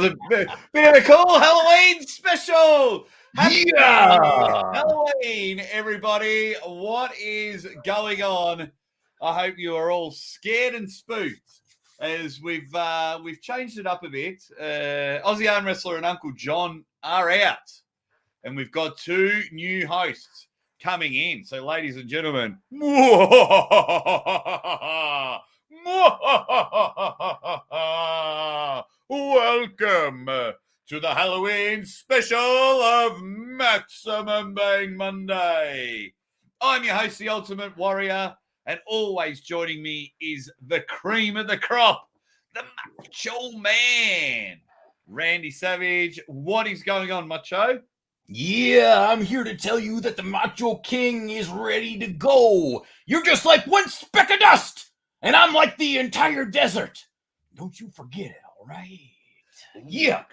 that was a bit of a cool Halloween special. Happy Halloween, everybody. What is going on? I hope you are all scared and spooked as we've changed it up a bit. Aussie Armwrestler and Uncle Jon are out, and we've got two new hosts coming in. So, ladies and gentlemen, welcome to the Halloween special of Maximum Bang Monday. I'm your host, the Ultimate Warrior, and always joining me is the cream of the crop, the Macho Man, Randy Savage. What is going on, Macho? Yeah, I'm here to tell you that the Macho King is ready to go. You're just like one speck of dust, and I'm like the entire desert. Don't you forget it, all right? Yeah.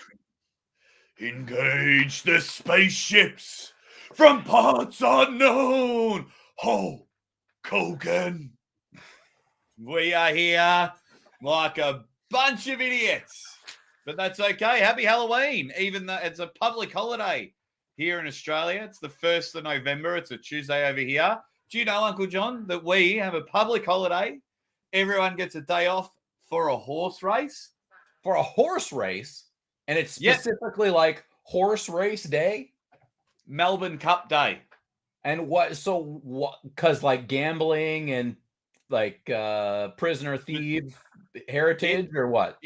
Engage the spaceships from parts unknown. Hulk Hogan. We are here like a bunch of idiots, but that's okay. Happy Halloween, even though it's a public holiday here in Australia. It's the 1st of November. It's a Tuesday over here. Do you know, Uncle Jon, that we have a public holiday? Everyone gets a day off for a horse race. For a horse race? And it's specifically like horse race day? Melbourne Cup Day. And what? So what? Because like gambling and like prisoner thief heritage or what?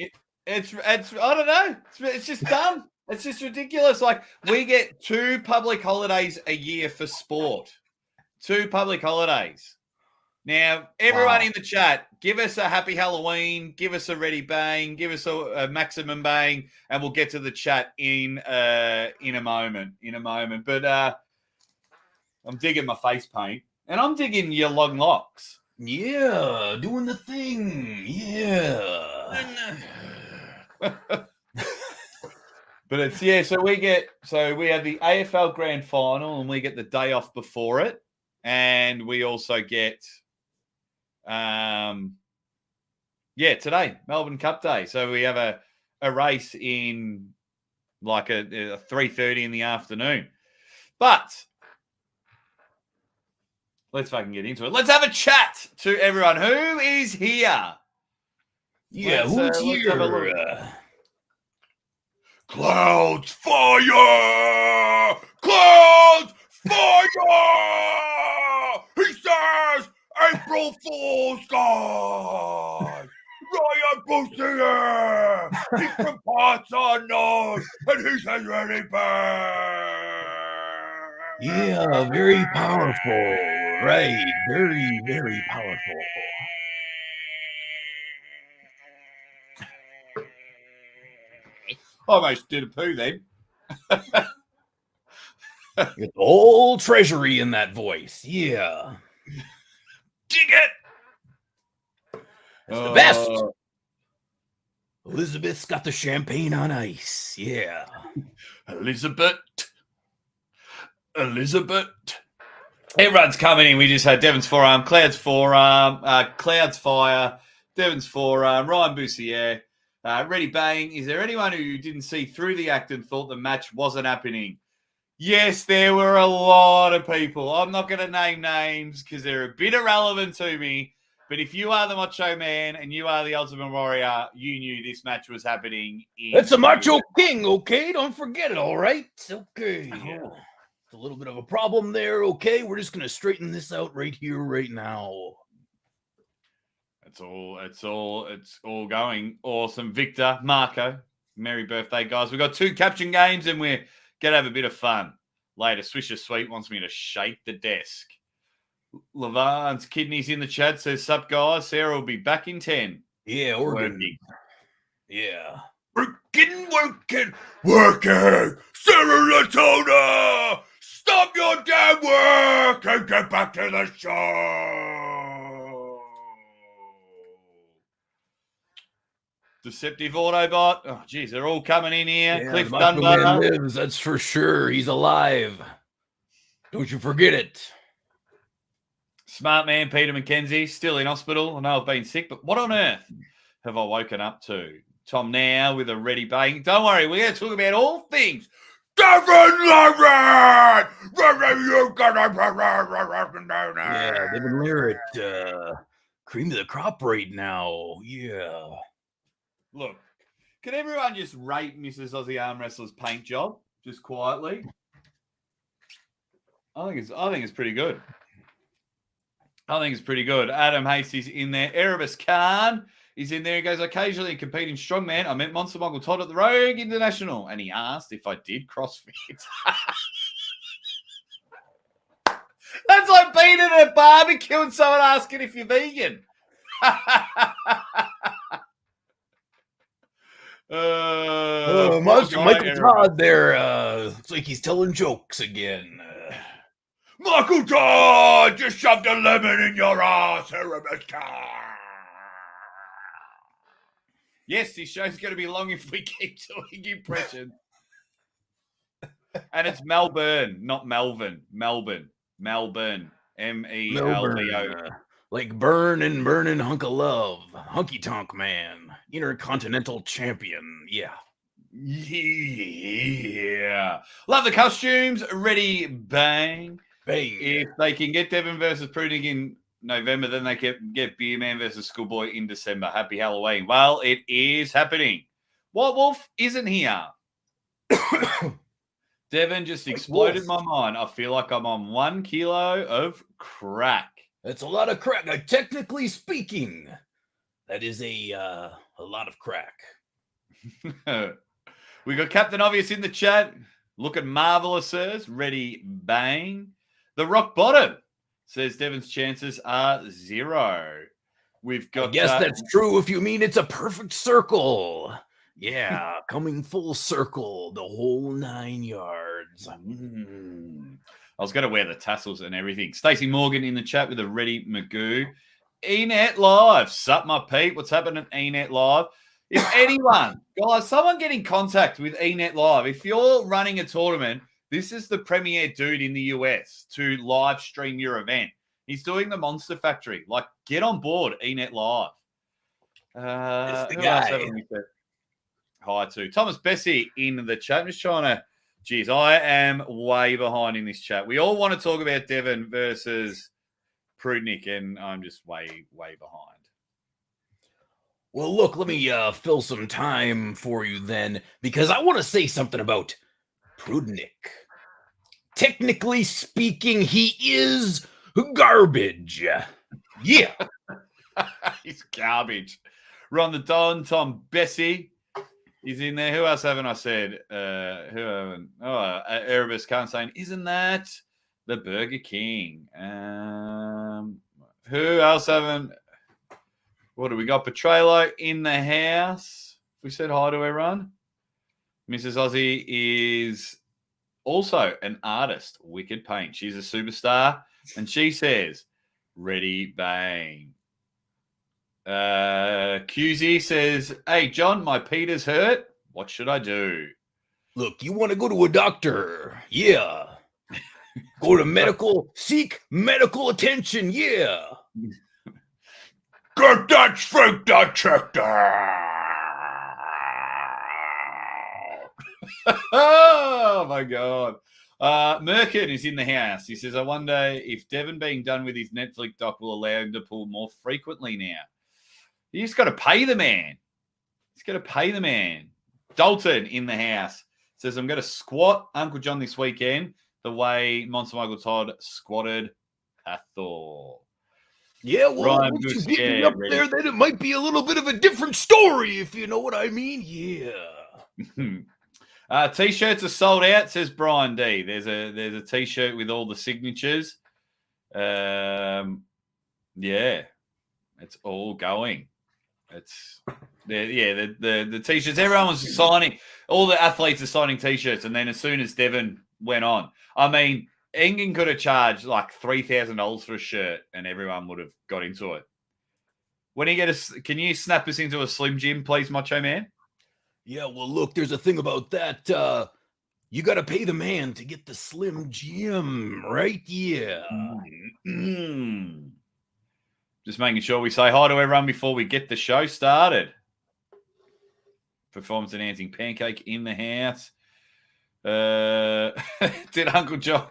It's I don't know. It's just dumb. It's just ridiculous. Like, we get 2 public holidays a year for sport. 2 public holidays. Now, everyone in the chat, give us a happy Halloween, give us a ready bang, give us a maximum bang, and we'll get to the chat in a moment. But I'm digging my face paint, and I'm digging your long locks. Yeah, doing the thing. Yeah. But it's so we have the AFL Grand Final, and we get the day off before it, and we also get today, Melbourne Cup Day. So we have a race in like a 3:30 in the afternoon. But let's fucking get into it. Let's have a chat to everyone who is here. Yeah, who's here? Clouds fire! Clouds fire! He says April Fool's God! Ryan Bussier! He's from parts unknown, and he says ready bang! Yeah, very powerful. Right, very, very powerful. Almost did a poo then. Get the whole treasury in that voice. Yeah. Dig it! It's the best. Elizabeth's got the champagne on ice. Yeah. Elizabeth. Everyone's coming in. We just had Devon's forearm, Cloud's forearm, Cloud's fire, Devon's forearm, Ryan Bussier. Ready bang. Is there anyone who didn't see through the act and thought the match wasn't happening? Yes, there were a lot of people. I'm not going to name names because they're a bit irrelevant to me. But if you are the Macho Man and you are the Ultimate Warrior, you knew this match was happening. It's a Macho King, okay? Don't forget it, all right? Okay. Oh, it's a little bit of a problem there, okay? We're just going to straighten this out right here, right now. It's all going awesome. Victor, Marco, merry birthday, guys. We've got 2 caption games and we're going to have a bit of fun later. Swisher Sweet wants me to shake the desk. Levan's kidneys in the chat says, sup, guys. Sarah will be back in 10. Yeah, working. Yeah. Working. Sarah Latona, stop your damn work and get back to the show. Deceptive Autobot. Oh, geez, they're all coming in here. Yeah, Cliff Dunbar lives, that's for sure. He's alive. Don't you forget it. Smart man Peter McKenzie, still in hospital. I know I've been sick, but what on earth have I woken up to? Tom now with a ready bang. Don't worry, we're going to talk about all things. Devon Larratt! Yeah, Devon Larratt, cream of the crop right now. Yeah. Look, can everyone just rate Mrs. Aussie Armwrestler's paint job just quietly? I think it's pretty good. Adam Hastie's in there. Erebus Khan is in there. He goes, occasionally compete in strongman. I met Monster Uncle Todd at the Rogue International, and he asked if I did CrossFit. That's like being at a barbecue and someone asking if you're vegan. Michael Todd there. Looks like he's telling jokes again. Michael Todd just shoved a lemon in your ass, Erebus Khan. Yes, this show's going to be long if we keep doing impressions. And it's Melbourne, not Melvin. Melbourne. MELBO. Like burning hunk of love. Hunky Tonk Man. Intercontinental champion. Yeah. Yeah. Love the costumes. Ready, bang. Bang. If they can get Devon versus Prudnyk in November, then they can get Beerman versus Schoolboy in December. Happy Halloween. Well, it is happening. White Wolf isn't here. Devon just exploded my mind. I feel like I'm on 1 kilo of crack. That's a lot of crack. Technically speaking, that is a lot of crack. We got Captain Obvious in the chat. Looking marvelous, sirs. Ready, bang. The rock bottom says Devon's chances are 0. We've got. I guess that's true if you mean it's a perfect circle. Yeah, coming full circle, the whole 9 yards. I was going to wear the tassels and everything. Stacey Morgan in the chat with a ready Magoo. ENET Live. Sup, my Pete. What's happening at ENET Live? If anyone, guys, someone get in contact with ENET Live. If you're running a tournament, this is the premier dude in the US to live stream your event. He's doing the Monster Factory. Like, get on board, ENET Live. It's the guy. Hi to Thomas Bessie in the chat. I'm just trying to, geez, I am way behind in this chat. We all want to talk about Devon versus Prudnyk, and I'm just way behind. Well, look, let me fill some time for you then, because I want to say something about Prudnyk. Technically speaking, he is garbage. Yeah. He's garbage. Ron the Don, Tom Bessie. He's in there. Who else haven't I said? Erebus Khan saying, isn't that the Burger King? Who else haven't? What do we got? Petrello in the house. We said hi to everyone. Mrs. Aussie is also an artist. Wicked Paint. She's a superstar. And she says, ready, bang. QZ says, hey, John, my Peter's hurt. What should I do? Look, you want to go to a doctor. Yeah. Go to medical, seek medical attention. Yeah. Get that sphincter checked out. Oh, my God. Merkin is in the house. He says, I wonder if Devon being done with his Netflix doc will allow him to pull more frequently now. You just got to pay the man. He's got to pay the man. Dalton in the house says, I'm going to squat Uncle Jon this weekend the way Monster Michael Todd squatted Hathor. Yeah, well, Ryan once Goose, you get me up there, then it might be a little bit of a different story, if you know what I mean. Yeah. T-shirts are sold out, says Brian D. There's a T-shirt with all the signatures. Yeah, it's all going. It's the T-shirts. Everyone was signing. All the athletes are signing T-shirts, and then as soon as Devon went on, I mean, Engen could have charged like $3,000 for a shirt, and everyone would have got into it. When you get can you snap us into a Slim Jim, please, Macho Man? Yeah, well, look, there's a thing about that. You got to pay the man to get the Slim Jim, right? Yeah. Mm-hmm. Just making sure we say hi to everyone before we get the show started. performance-enhancing pancake in the house. Did Uncle Jon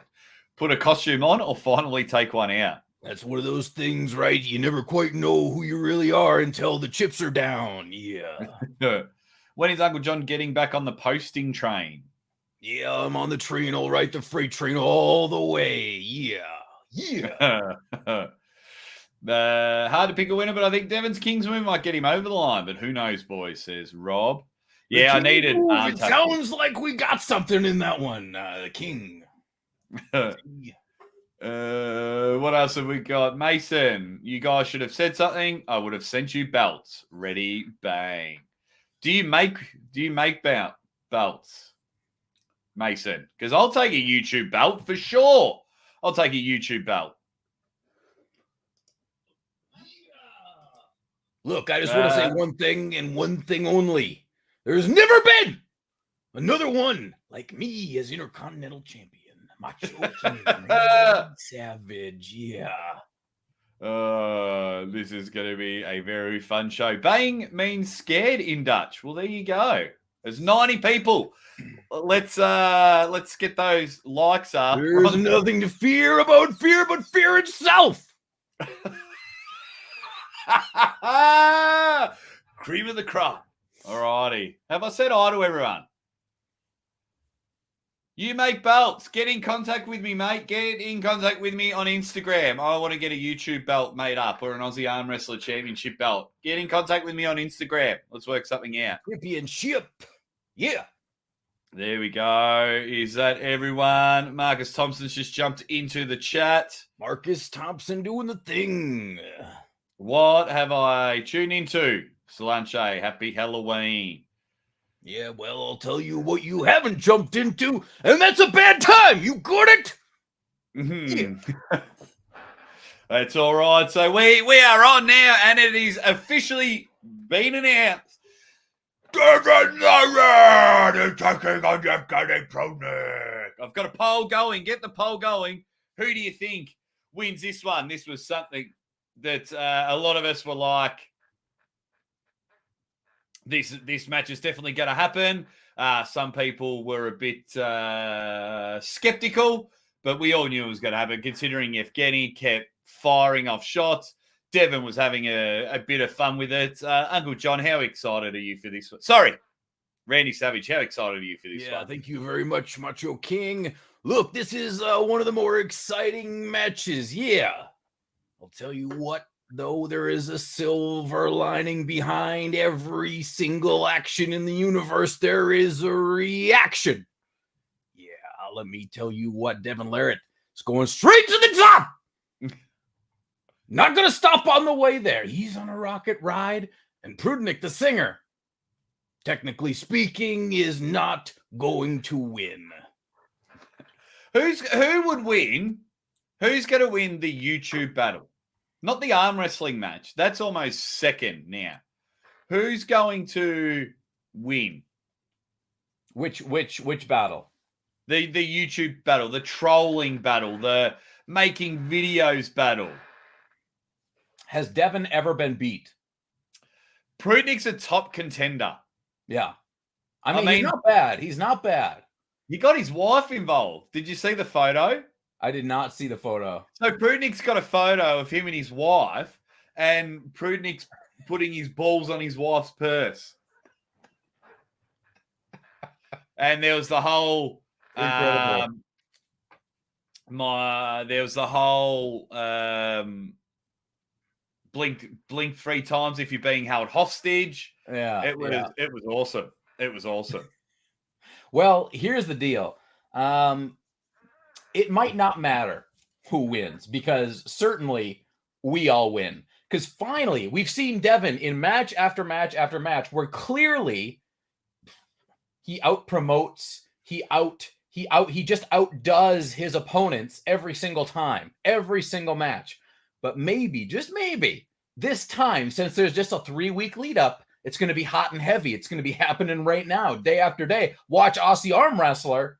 put a costume on or finally take one out? That's one of those things, right? You never quite know who you really are until the chips are down. Yeah. When is Uncle Jon getting back on the posting train? Yeah, I'm on the train, all right. The freight train all the way. Yeah. Hard to pick a winner, but I think Devon's King's move might get him over the line. But who knows, boys, says Rob. Yeah, I needed. It sounds like we got something in that one. The King. What else have we got? Mason, you guys should have said something. I would have sent you belts. Ready, bang. Do you make belts, Mason? Because I'll take a YouTube belt for sure. I'll take a YouTube belt. Look, I just want to say one thing and one thing only. There's never been another one like me as Intercontinental Champion. Macho King, Savage, yeah. This is going to be a very fun show. Bang means scared in Dutch. Well, there you go. There's 90 people. Let's get those likes up. There's nothing to fear about fear but fear itself. Cream of the crop. All righty. Have I said hi to everyone? You make belts. Get in contact with me, mate. Get in contact with me on Instagram. I want to get a YouTube belt made up or an Aussie Armwrestler Championship belt. Get in contact with me on Instagram. Let's work something out. Championship. Yeah. There we go. Is that everyone? Marcus Thompson's just jumped into the chat. Marcus Thompson doing the thing. What have I tuned into? Solange, happy Halloween. Yeah, well, I'll tell you what you haven't jumped into, and that's a bad time. You got it? Mm-hmm. Yeah. That's all right. So we are on now, and it is officially been announced. Devon Larratt is taking on Evgeny Prudnyk. I've got a poll going. Get the poll going. Who do you think wins this one? This was something that a lot of us were like, This match is definitely going to happen. Some people were a bit skeptical, but we all knew it was going to happen, considering Evgeny kept firing off shots. Devon was having a bit of fun with it. Uncle Jon, how excited are you for this one? Sorry, Randy Savage, how excited are you for this one? Yeah, thank you very much, Macho King. Look, this is one of the more exciting matches. Yeah. I'll tell you what. Though there is a silver lining behind every single action in the universe, there is a reaction. Yeah, let me tell you what, Devon Larratt is going straight to the top. Not going to stop on the way there. He's on a rocket ride, and Prudnyk, the singer, technically speaking, is not going to win. Who would win? Who's going to win the YouTube battle? Not the arm wrestling match. That's almost second now. Who's going to win? Which battle? The YouTube battle, the trolling battle, the making videos battle. Has Devon ever been beat? Prudnyk's a top contender. Yeah. I mean, he's not bad. He's not bad. He got his wife involved. Did you see the photo? I did not see the photo. So Prudnyk's got a photo of him and his wife, and Prudnyk's putting his balls on his wife's purse. And there was the whole blink 3 times if you're being held hostage. Yeah. It was awesome. It was awesome. Well, here's the deal. It might not matter who wins, because certainly we all win. Because finally, we've seen Devon in match after match after match where clearly he outpromotes, he just outdoes his opponents every single time, every single match. But maybe, just maybe, this time, since there's just a 3-week lead up, it's going to be hot and heavy. It's going to be happening right now, day after day. Watch Aussie Armwrestler,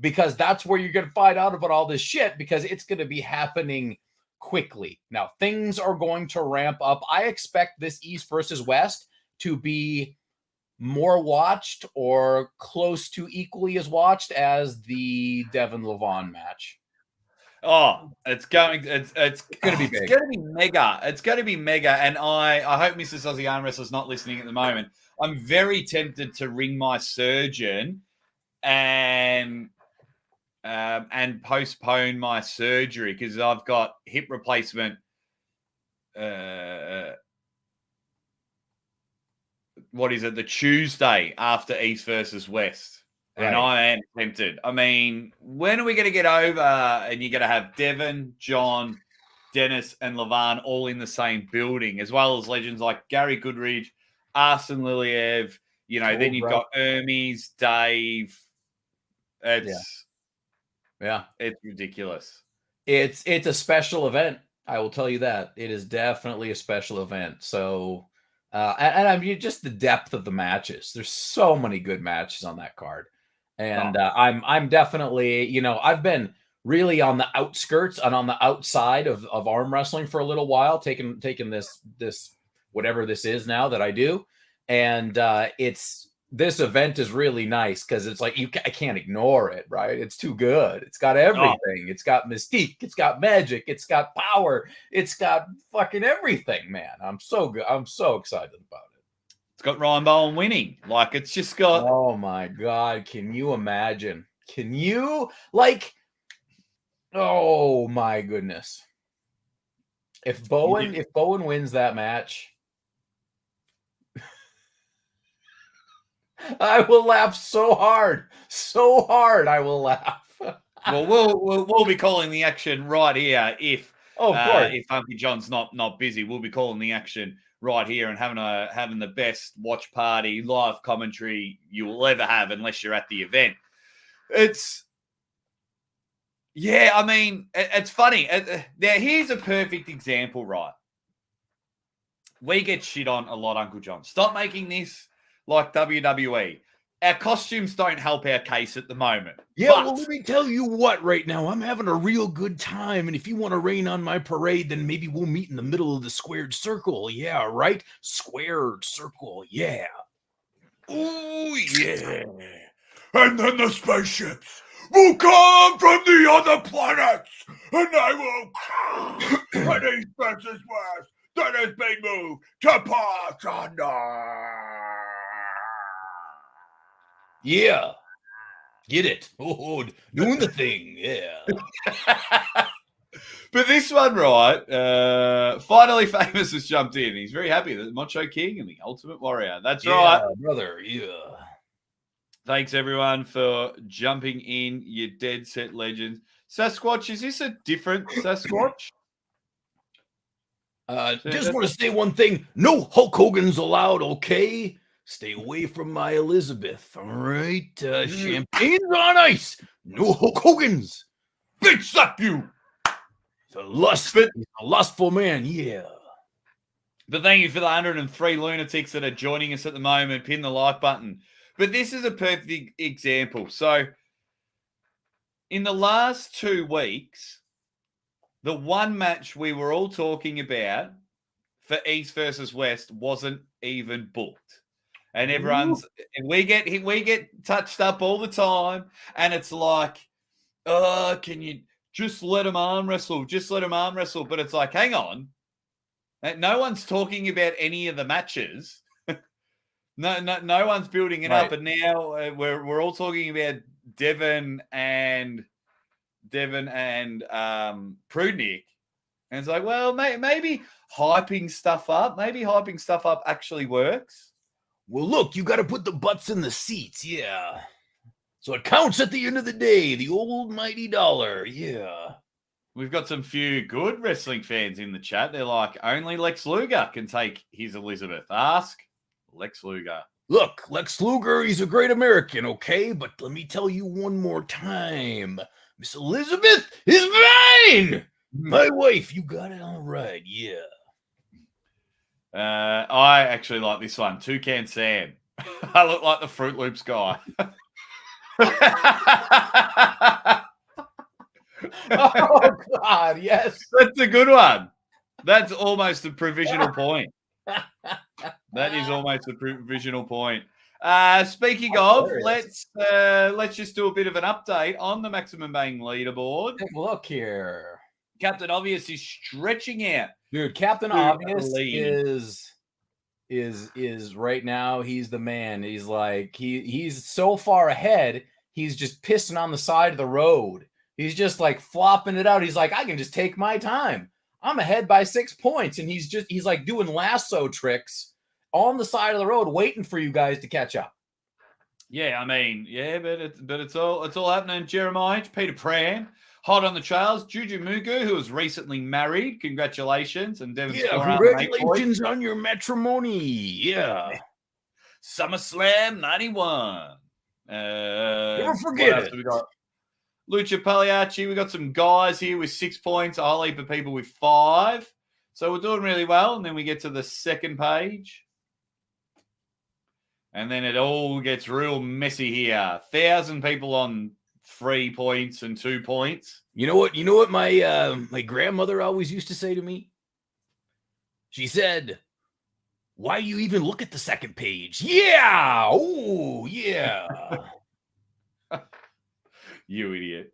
because that's where you're going to find out about all this shit, because it's going to be happening quickly. Now, things are going to ramp up. I expect this East versus West to be more watched or close to equally as watched as the Devon Levon match? Oh, it's going to be big. It's going to be mega. It's going to be mega. And I hope Mrs. Aussie Armwrestler's not listening at the moment. I'm very tempted to ring my surgeon and postpone my surgery because I've got hip replacement. What is it? The Tuesday after East versus West. And I am tempted. I mean, when are we going to get over and you're going to have Devon, John, Dennis, and Levan all in the same building, as well as legends like Gary Goodridge, Arsene Liliev, then you've got Hermes, Dave. It's ridiculous. It's a special event. I will tell you that. It is definitely a special event. So, and I mean, just the depth of the matches. There's so many good matches on that card. And I'm definitely, I've been really on the outskirts and on the outside of arm wrestling for a little while, taking this whatever this is now that I do. And this event is really nice because it's like I can't ignore it, right? It's too good. It's got everything. It's got mystique. It's got magic. It's got power. It's got fucking everything, man. I'm so good. I'm so excited about it. It's got Ryan Bowen winning. Like, it's just got... Oh, my God. Can you imagine? Can you, oh, my goodness. If Bowen wins that match, I will laugh so hard. So hard I will laugh. Well, we'll be calling the action right here if Uncle Jon's not busy. We'll be calling the action right here and having the best watch party, live commentary you will ever have unless you're at the event. It's funny. Now, here's a perfect example, right? We get shit on a lot, Uncle Jon. Stop making this like WWE. Our costumes don't help our case at the moment. Yeah, well, let me tell you what right now. I'm having a real good time. And if you want to rain on my parade, then maybe we'll meet in the middle of the squared circle. Yeah, right? Squared circle. Yeah. Oh, yeah. And then the spaceships will come from the other planets. And they will... and East versus West that has been moved to parts unknown. Yeah. Get it. Oh, doing the thing. Yeah. But this one, right, Finally Famous has jumped in. He's very happy that the Macho King and the Ultimate Warrior. That's right. Brother. Yeah. Thanks, everyone, for jumping in, you dead set legends. Sasquatch, is this a different Sasquatch? Just want to say one thing. No Hulk Hogan's allowed, okay? Stay away from my Elizabeth, all right? Champagne's on ice. No Hulk Hogan's. Bitch, slap you. He's a lustful man, yeah. But thank you for the 103 lunatics that are joining us at the moment. Pin the like button. But this is a perfect example. So, in the last 2 weeks, the one match we were all talking about for East versus West wasn't even booked. And we get touched up all the time, and it's like, oh, can you just let them arm wrestle? Just let them arm wrestle. But it's like, hang on, no one's talking about any of the matches. No one's building it up, and now we're all talking about Devon and Prudnyk, and it's like, well, maybe hyping stuff up. Maybe hyping stuff up actually works. Well, look, you got to put the butts in the seats, yeah. So it counts at the end of the day, the old mighty dollar, yeah. We've got some few good wrestling fans in the chat. They're like, only Lex Luger can take his Elizabeth. Ask Lex Luger. Look, Lex Luger, he's a great American, okay? But let me tell you one more time. Miss Elizabeth is mine! My wife, you got it all right, yeah. I actually like this one. Toucan Sam. I look like the Fruit Loops guy. Oh, God, yes. That's a good one. That's almost a provisional point. That is almost a provisional point. Speaking Oh, of, hilarious. let's just do a bit of an update on the Maximum Bang leaderboard. Take a look here. Captain Obvious is stretching out. Dude, Captain to Obvious lead. is right now, he's the man. He's like he's so far ahead, he's just pissing on the side of the road. He's just like flopping it out. He's like, I can just take my time. I'm ahead by 6 points, and he's like doing lasso tricks on the side of the road, waiting for you guys to catch up. Yeah, I mean, yeah, but it's all happening. Jeremiah H, Peter Pran, hot on the trails. Juju Mugu, who was recently married. Congratulations. And Devon's congratulations on your matrimony. Yeah. SummerSlam 91. Never forget it. We got Lucha Pagliacci. We got some guys here with 6 points. A whole heap of people with 5. So we're doing really well. And then we get to the second page. And then it all gets real messy here. 1,000 people on 3 points and 2 points. You know what my grandmother always used to say to me? She said, "Why do you even look at the second page?" Yeah. Oh, yeah. You idiot.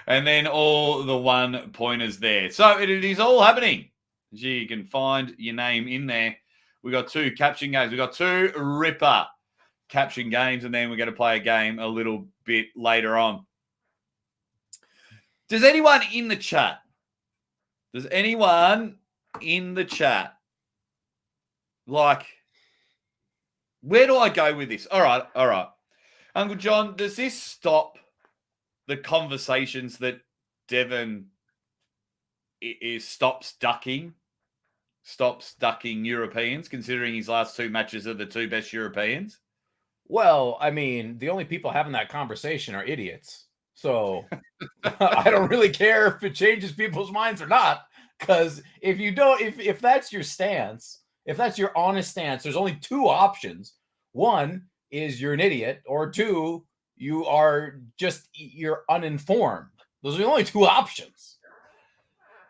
And then all the 1 pointers there. So it is all happening. You can find your name in there. We got 2 caption games. We got 2 ripper caption games, and then we're going to play a game a little bit later on. Does anyone in the chat? Like, where do I go with this? All right. Uncle Jon, does this stop the conversations that Devon stops ducking Europeans, considering his last 2 matches are the 2 best Europeans? Well, I mean, the only people having that conversation are idiots. So I don't really care if it changes people's minds or not. Because if that's your stance, if that's your honest stance, there's only 2 options. 1 is you're an idiot, or 2, you're uninformed. Those are the only 2 options.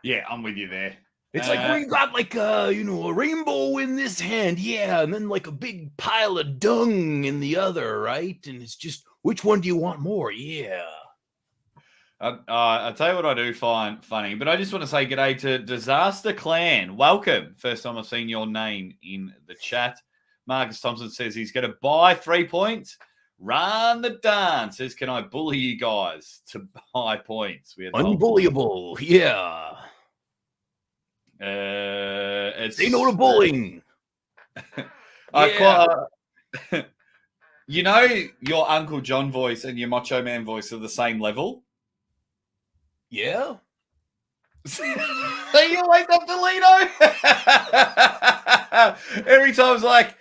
Yeah, I'm with you there. It's like we got like a rainbow in this hand, yeah, and then like a big pile of dung in the other, right? And it's just, which one do you want more? Yeah. I'll tell you what I do find funny, but I just want to say g'day to Disaster Clan. Welcome. First time I've seen your name in the chat. Marcus Thompson says he's going to buy 3 points. Run the dance says, can I bully you guys to buy points? Unbullyable, yeah. Say no to bullying. You know, your Uncle Jon voice and your Macho Man voice are the same level. Yeah. So you always have to lean over. Every time it's like,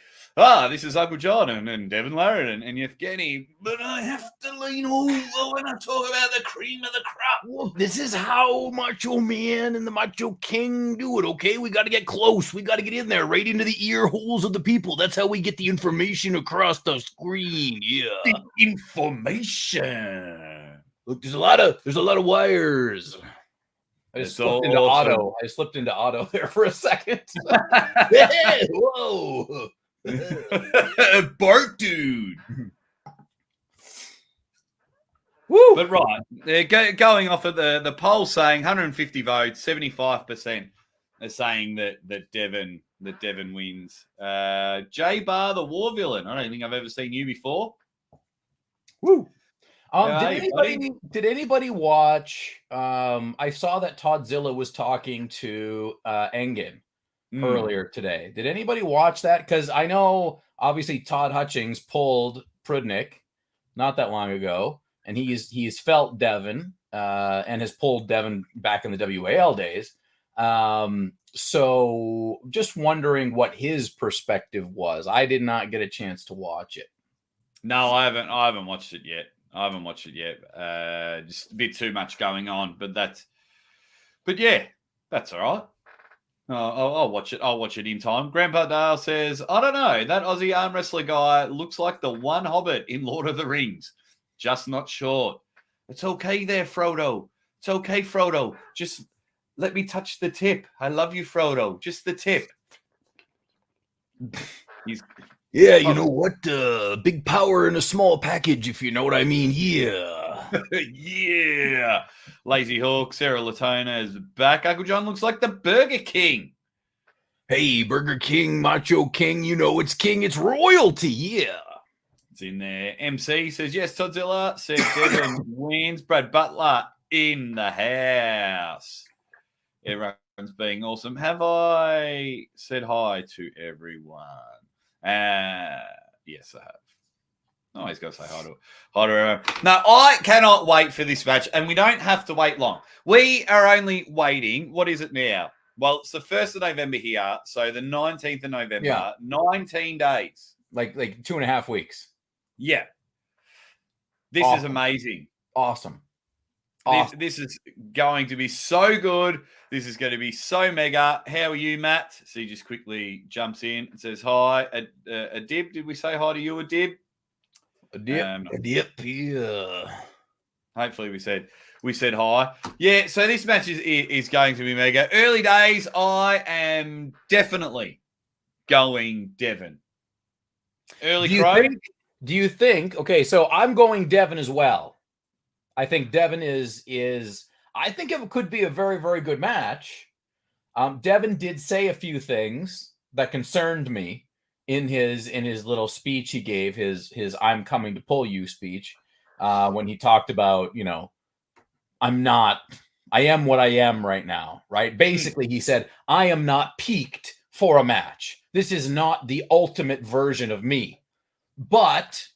this is Uncle Jon and Devon, Larratt and Evgeny, but I have to lean over when I talk about the cream of the crop. Well, this is how Macho Man and the Macho King do it, okay? We got to get close. We got to get in there, right into the ear holes of the people. That's how we get the information across the screen. Yeah. The information. Look, there's a lot of wires. I just slipped into auto. I slipped into auto there for a second. Hey, whoa. Bart dude. Woo. But right, going off of the poll saying 150 votes, 75% are saying that Devon wins. J Bar, the war villain. I don't think I've ever seen you before. Woo. Did anybody watch? I saw that Toddzilla was talking to Engen earlier today. Did anybody watch that? Because I know obviously Todd Hutchings pulled Prudnyk not that long ago, and he's felt Devon and has pulled Devon back in the WAL days. So just wondering what his perspective was. I did not get a chance to watch it. No, I haven't watched it yet. Just a bit too much going on, but yeah, that's all right. I'll watch it. I'll watch it in time. Grandpa Dale says, I don't know. That Aussie arm wrestler guy looks like the one hobbit in Lord of the Rings. Just not sure. It's okay there, Frodo. It's okay, Frodo. Just let me touch the tip. I love you, Frodo. Just the tip. Yeah, you know what? Big power in a small package, if you know what I mean. Yeah. Yeah. Lazy Hawk, Sarah Latona is back. Uncle Jon looks like the Burger King. Hey, Burger King, Macho King, you know it's king, it's royalty. Yeah. It's in there. MC says, yes, Todzilla. Says Devon wins. Brad Butler in the house. Everyone's being awesome. Have I said hi to everyone? Yes, I have. Oh, he's got to say hi to everyone. No, I cannot wait for this match, and we don't have to wait long. We are only waiting. What is it now? Well, it's the 1st of November here, so the 19th of November, Yeah. 19 days. Like 2.5 weeks. Yeah. This is amazing. Awesome. This is going to be so good. This is going to be so mega. How are you, Matt? So he just quickly jumps in and says hi. Adib, did we say hi to you, Adib? Adib, yeah. Hopefully we said hi. Yeah, so this match is going to be mega. Early days, I am definitely going Devon. Do you think? Okay, so I'm going Devon as well. I think Devon is I think it could be a very, very good match. Devon did say a few things that concerned me in his little speech he gave, his I'm coming to pull you speech, when he talked about, you know, I am what I am right now, right? Basically, he said, I am not peaked for a match. This is not the ultimate version of me, but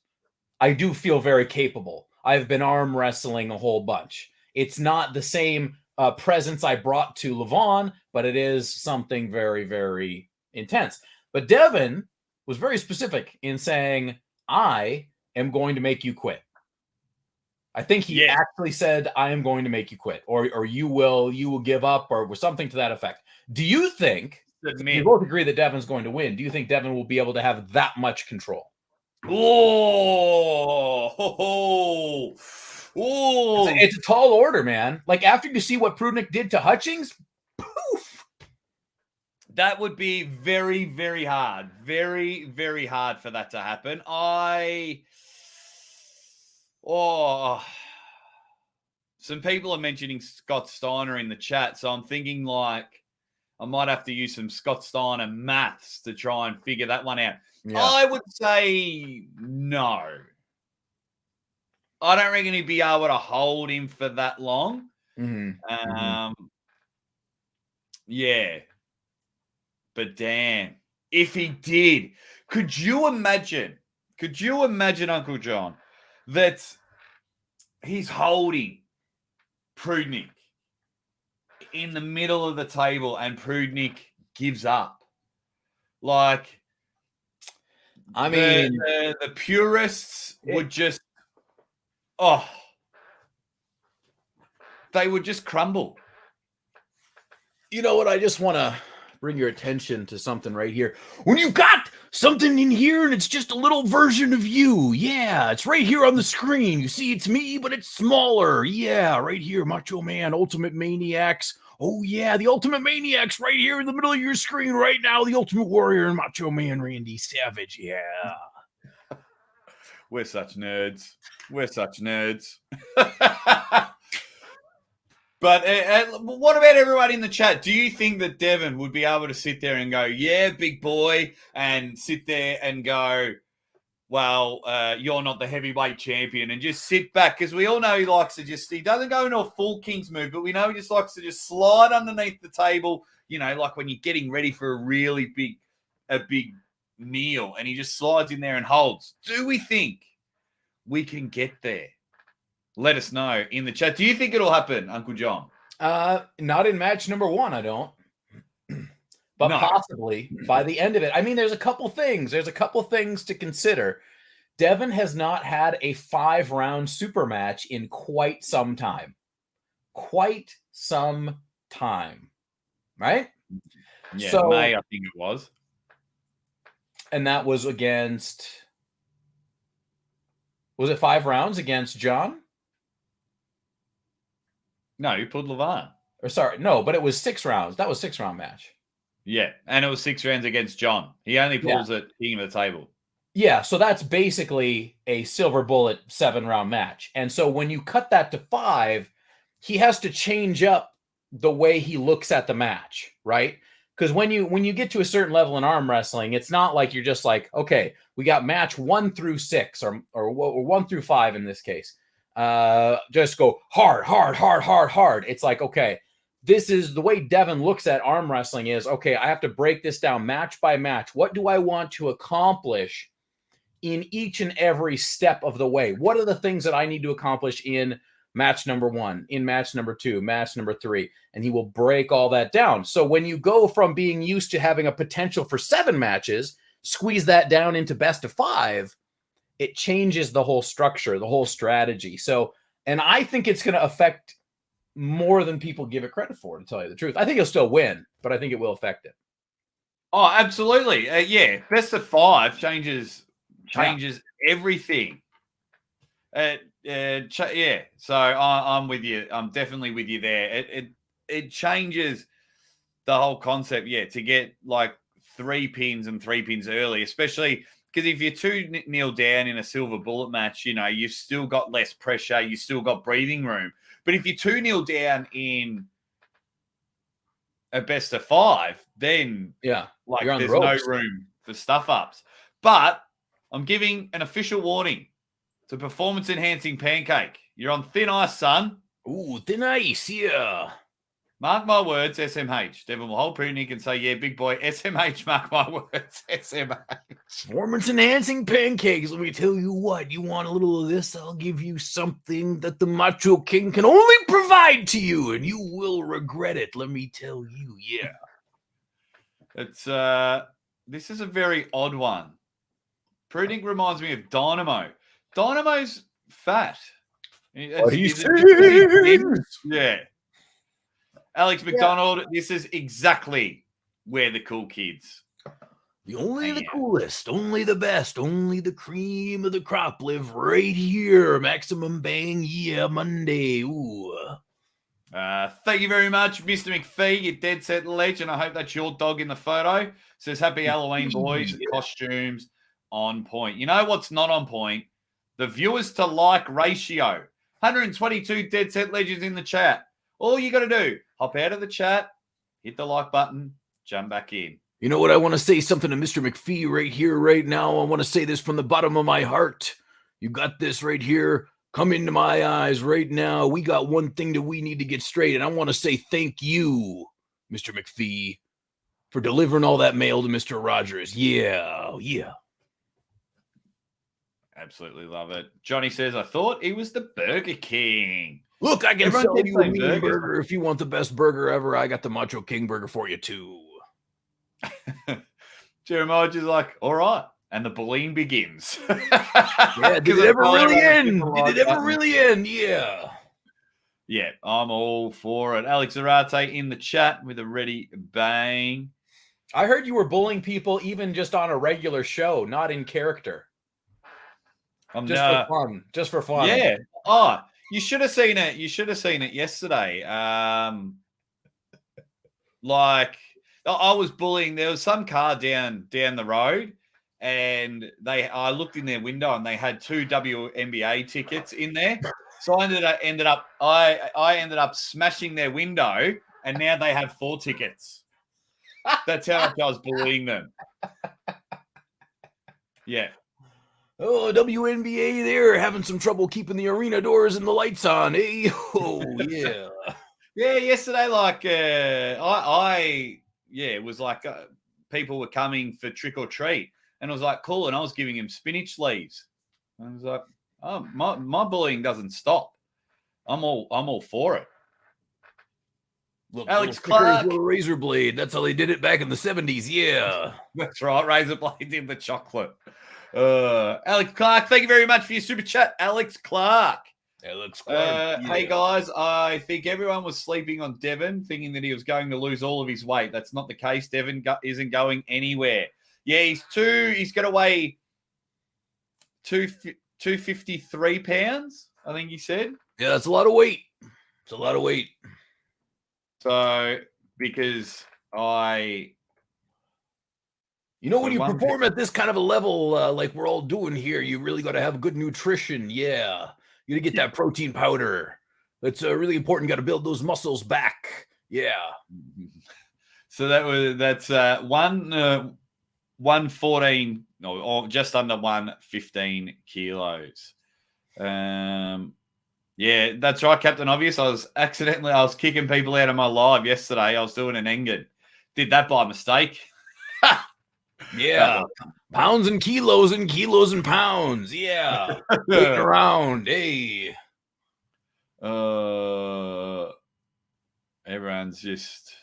I do feel very capable. I've been arm wrestling a whole bunch. It's not the same presence I brought to Levon, but it is something very, very intense. But Devon was very specific in saying, I am going to make you quit. I think he actually said, I am going to make you quit, or you will give up, or something to that effect. Do you think, we both agree that Devon's going to win, do you think Devon will be able to have that much control? Oh, it's a tall order, man. Like, after you see what Prudnyk did to Hutchings, poof. That would be very, very hard. Very, very hard for that to happen. Some people are mentioning Scott Steiner in the chat, so I'm thinking like I might have to use some Scott Steiner maths to try and figure that one out. Yeah. I would say no. I don't reckon he'd be able to hold him for that long. Yeah. But damn, if he did, could you imagine, Uncle Jon, that he's holding Prudnyk in the middle of the table and Prudnyk gives up? Like, I mean, the purists would just, they would just crumble. You know what? I just want to bring your attention to something right here. When you've got something in here and it's just a little version of you. Yeah, it's right here on the screen. You see it's me, but it's smaller. Yeah, right here, Macho Man, Ultimate Maniacs. Oh, yeah, the Ultimate Maniacs right here in the middle of your screen right now. The Ultimate Warrior and Macho Man Randy Savage. Yeah. We're such nerds. But what about everyone in the chat? Do you think that Devon would be able to sit there and go, yeah, big boy, and sit there and go, well, you're not the heavyweight champion, and just sit back? Because we all know he likes to he doesn't go into a full King's move, but we know he just likes to just slide underneath the table, you know, like when you're getting ready for a really big meal, and he just slides in there and holds. Do we think we can get there? Let us know in the chat. Do you think it'll happen, Uncle Jon? Not in match number 1, I don't. But no. Possibly by the end of it. I mean, there's a couple things. There's a couple things to consider. Devon has not had a 5-round super match in quite some time. Right? Yeah, so, May, I think it was. And that was against... Was it 5 rounds against John? No, you pulled Levon. Or sorry, no, but it was 6 rounds. That was 6-round match. Yeah, and it was 6 rounds against John. He only pulls it king of the table. Yeah, so that's basically a silver bullet 7-round match. And so when you cut that to 5, he has to change up the way he looks at the match, right? Because when you get to a certain level in arm wrestling, it's not like you're just like, okay, we got match 1 through 6 or 1 through 5 in this case. Just go hard, hard, hard, hard, hard. It's like, okay, this is the way Devon looks at arm wrestling is, okay, I have to break this down match by match. What do I want to accomplish in each and every step of the way? What are the things that I need to accomplish in match number 1, in match number 2, match number 3? And he will break all that down. So when you go from being used to having a potential for 7 matches, squeeze that down into best of 5, it changes the whole structure, the whole strategy. So, and I think it's going to affect more than people give it credit for, to tell you the truth. I think he'll still win, but I think it will affect it. Oh, absolutely. Yeah, best of 5 changes everything. Yeah. So I'm with you. I'm definitely with you there. It changes the whole concept. Yeah, to get like 3 pins and 3 pins early, especially because if you're 2-0 down in a silver bullet match, you know, you've still got less pressure. You still got breathing room. But if you're 2-0 down in a best of 5, then like there's no room for stuff ups. But I'm giving an official warning. It's a performance-enhancing pancake. You're on thin ice, son. Ooh, thin ice, yeah. Mark my words, SMH. Devon will hold Prudnyk and say, yeah, big boy, SMH, mark my words, SMH. Performance-enhancing pancakes. Let me tell you what. You want a little of this? I'll give you something that the Macho King can only provide to you, and you will regret it. Let me tell you, yeah. It's this is a very odd one. Prudnyk reminds me of Dynamo. Dynamo's fat. What do you say? Yeah. Alex McDonald, this is exactly where the cool kids. Only the coolest, only the best, only the cream of the crop live right here. Maximum Bang, yeah, Monday. Ooh. Thank you very much, Mr. McPhee, you dead set legend. I hope that's your dog in the photo. Says happy Halloween, boys. Yeah. Costumes on point. You know what's not on point? The viewers to like ratio. 122 dead set legends in the chat. All you got to do, hop out of the chat, hit the like button, jump back in. You know what? I want to say something to Mr. McPhee right here, right now. I want to say this from the bottom of my heart. You got this right here. Come into my eyes right now. We got one thing that we need to get straight, and I want to say thank you, Mr. McPhee, for delivering all that mail to Mr. Rogers. Yeah. Absolutely love it. Johnny says, I thought he was the Burger King. Look, I can sell you a mean burger. If you want the best burger ever, I got the Macho King burger for you, too. Jeremiah is like, all right. And the bullying begins. Yeah, did it ever really end? Did it ever really end? Yeah. Yeah, I'm all for it. Alex Larratt in the chat with a ready bang. I heard you were bullying people even just on a regular show, not in character. Just for fun. Yeah. Oh, you should have seen it. You should have seen it yesterday. Like I was bullying. There was some car down the road, and I looked in their window, and they had 2 WNBA tickets in there. So I ended up smashing their window, and now they have 4 tickets. That's how much I was bullying them. Yeah. Oh, WNBA there having some trouble keeping the arena doors and the lights on. Hey, oh, yeah. Yeah, yesterday, like, it was like people were coming for trick or treat. And it was like, cool. And I was giving him spinach leaves. And I was like, oh, my bullying doesn't stop. I'm all for it. Look, Alex Clark. Razor blade. That's how they did it back in the 70s. Yeah. That's right. Razor blades in the chocolate. Alex Clark, thank you very much for your super chat. Alex Clark. Hey guys, I think everyone was sleeping on Devon, thinking that he was going to lose all of his weight. That's not the case. Devon isn't going anywhere. Yeah, he's going to weigh 253 pounds, I think he said. Yeah, that's a lot of weight. It's a lot of weight. So, because You know, So when you one- perform at this kind of a level, like we're all doing here, you really got to have good nutrition. Yeah. You got to get that protein powder. That's really important. Got to build those muscles back. Yeah. So that's 114, no, or just under 115 kilos. Yeah, that's right, Captain Obvious. I was kicking people out of my live yesterday. I was doing an Engen. Did that by mistake. Yeah. Pounds and kilos and pounds. Yeah. Waiting around. Hey. Everyone's just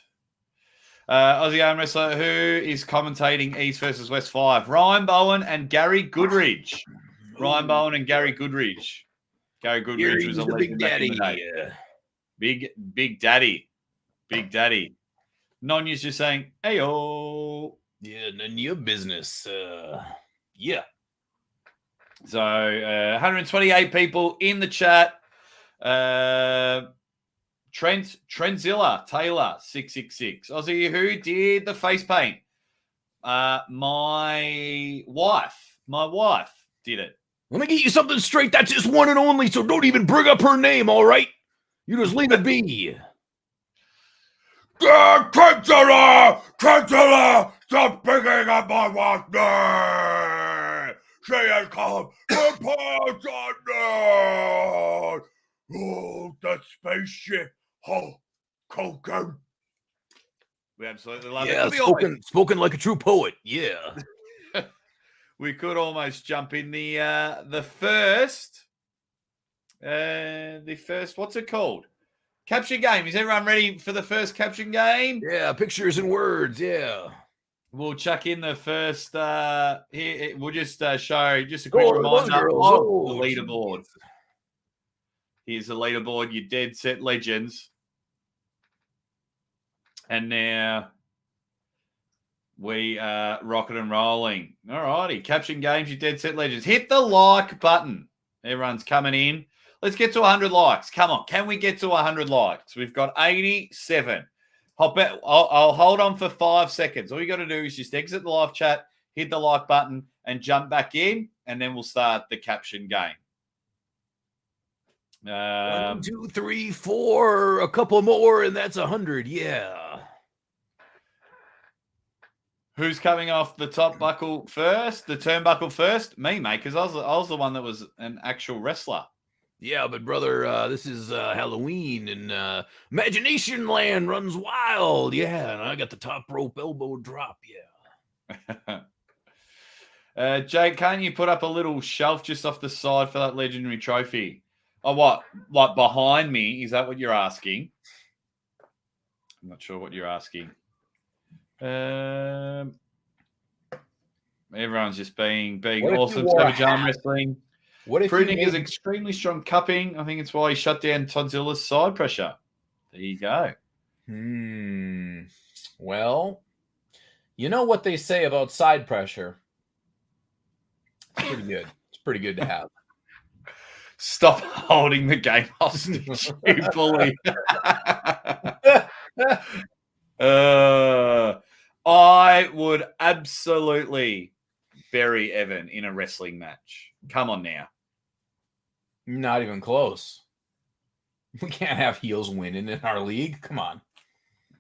Aussie Armwrestler, who is commentating East versus West 5? Ryan Bowen and Gary Goodridge. Ryan Bowen and Gary Goodridge. Gary Goodridge was a legend back in the day. Big daddy. Nonya's just saying, "Hey-o." Yeah, none of your business. Yeah. So 128 people in the chat. Trentzilla Taylor 666. Aussie, who did the face paint? My wife did it. Let me get you something straight. That's his one and only, so don't even bring up her name, all right? You just leave it be. Trentzilla, stop picking up my wife's name. She has come to parts unknown. Oh, the spaceship. Hulk Hogan. We absolutely love it. Yeah, spoken like a true poet. Yeah. We could almost jump in the first, what's it called? Caption game. Is everyone ready for the first caption game? Yeah, pictures and words. Yeah. We'll chuck in the first. Here, we'll just show just a quick reminder of the leaderboard. Geez. Here's the leaderboard. Your dead set legends. And now we are rocking and rolling. All righty. Caption games, your dead set legends. Hit the like button. Everyone's coming in. Let's get to 100 likes. Come on. Can we get to 100 likes? We've got 87. I'll hold on for 5 seconds. All you got to do is just exit the live chat, hit the like button, and jump back in, and then we'll start the caption game. 1, 2, 3, 4, a couple more, and that's 100. Yeah. Who's coming off the top buckle first? The turnbuckle first? Me, mate, because I was the one that was an actual wrestler. Yeah, but brother, this is Halloween, and Imagination Land runs wild. Yeah, and I got the top rope elbow drop. Yeah. Jake, can't you put up a little shelf just off the side for that legendary trophy? Oh, what? Like behind me? Is that what you're asking? I'm not sure what you're asking. Everyone's just being awesome. Savage arm wrestling. What if Prudnyk is extremely strong cupping. I think it's why he shut down Todzilla's side pressure. There you go. Well, you know what they say about side pressure. It's pretty good. It's pretty good to have. Stop holding the game hostage, you bully. I would absolutely bury Evan in a wrestling match. Come on now. Not even close. We can't have heels winning in our league. Come on.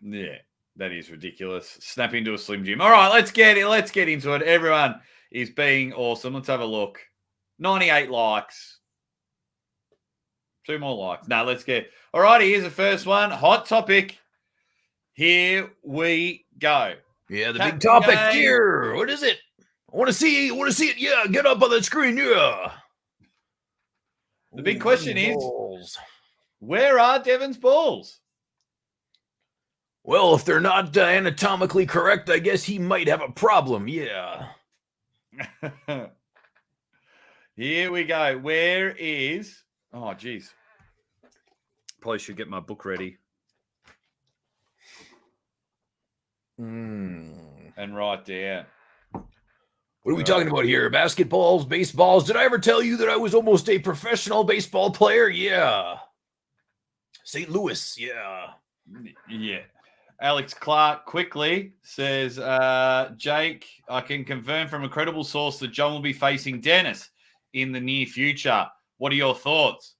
Yeah, that is ridiculous. Snap into a Slim Jim. All right, let's get into it. Everyone is being awesome. Let's have a look. 98 likes. 2 more likes. No, let's get. All righty, here's the first one. Hot topic. Here we go. Yeah, the big topic here. What is it? I want to see it. Yeah, get up on the screen. Yeah. The big question is, where are Devon's balls? Well, if they're not anatomically correct, I guess he might have a problem. Yeah. Here we go. Where is... Oh, geez. Probably should get my book ready. And write down. What are we talking about here? Basketballs, baseballs? Did I ever tell you that I was almost a professional baseball player? Yeah. St. Louis, yeah. Yeah. Alex Clark quickly says, Jake, I can confirm from a credible source that John will be facing Dennis in the near future. What are your thoughts?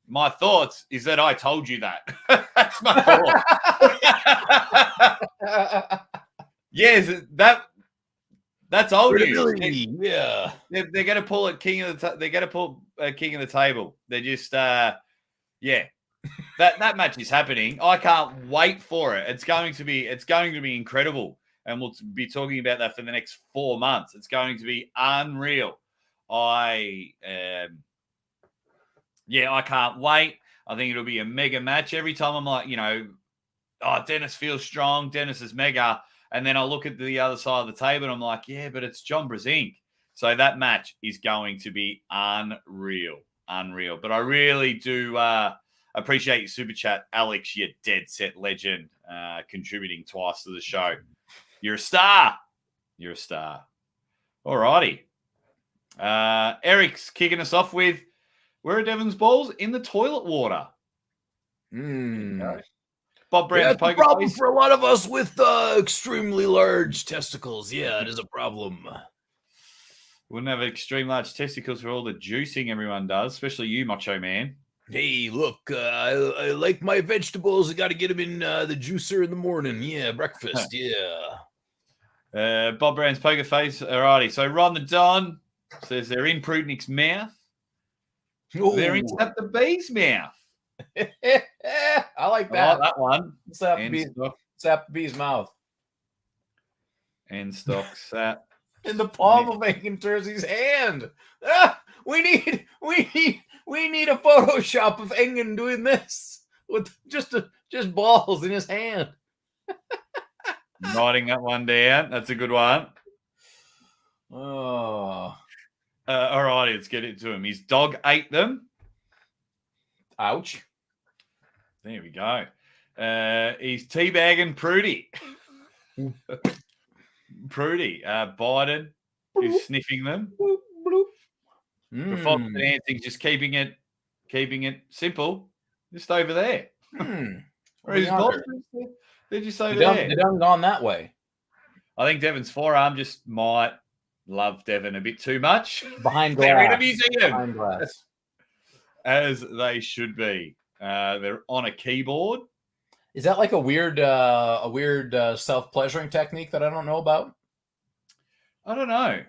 My thoughts is that I told you that. That's my thought. Yes, that's old news. Yeah. They're going to pull it king of the. They're going to pull king of the table. They're just yeah. That match is happening. I can't wait for it. It's going to be incredible, and we'll be talking about that for the next 4 months. It's going to be unreal. I can't wait. I think it'll be a mega match. Every time I'm like, Dennis feels strong. Dennis is mega, and then I look at the other side of the table and I'm like, yeah, but it's John Brzenk. So that match is going to be unreal. But I really do. Appreciate your super chat, Alex, you dead set legend, contributing twice to the show. You're a star. All righty. Eric's kicking us off with, where are Devon's balls? In the toilet water. Bob Brown's poker problem face. for a lot of us with extremely large testicles. Yeah, it is a problem. Wouldn't have extreme large testicles for all the juicing everyone does, especially you, Macho Man. Hey, look, I like my vegetables. I got to get them in the juicer in the morning. Yeah, breakfast. Yeah. Bob Brown's poker face. Alrighty. So Ron the Don says they're in Prudnyk's mouth. Ooh. They're inside the bee's mouth. I like that. I like that one. Sap the bee's mouth. And stock sat in the palm of Aiken Terzi's hand. We need a Photoshop of Engen doing this with just balls in his hand. Writing that one down. That's a good one. Oh. All right, let's get into him. His dog ate them. Ouch. There we go. He's teabagging Prudy. Biden is sniffing them. The Fox dancing, just keeping it simple, just over there. Or his balls, they're just over there. They done gone that way. I think Devon's forearm just might love Devon a bit too much. Behind glass. They're in a museum. Behind glass. As they should be. They're on a keyboard. Is that like a weird self-pleasuring technique that I don't know about? I don't know.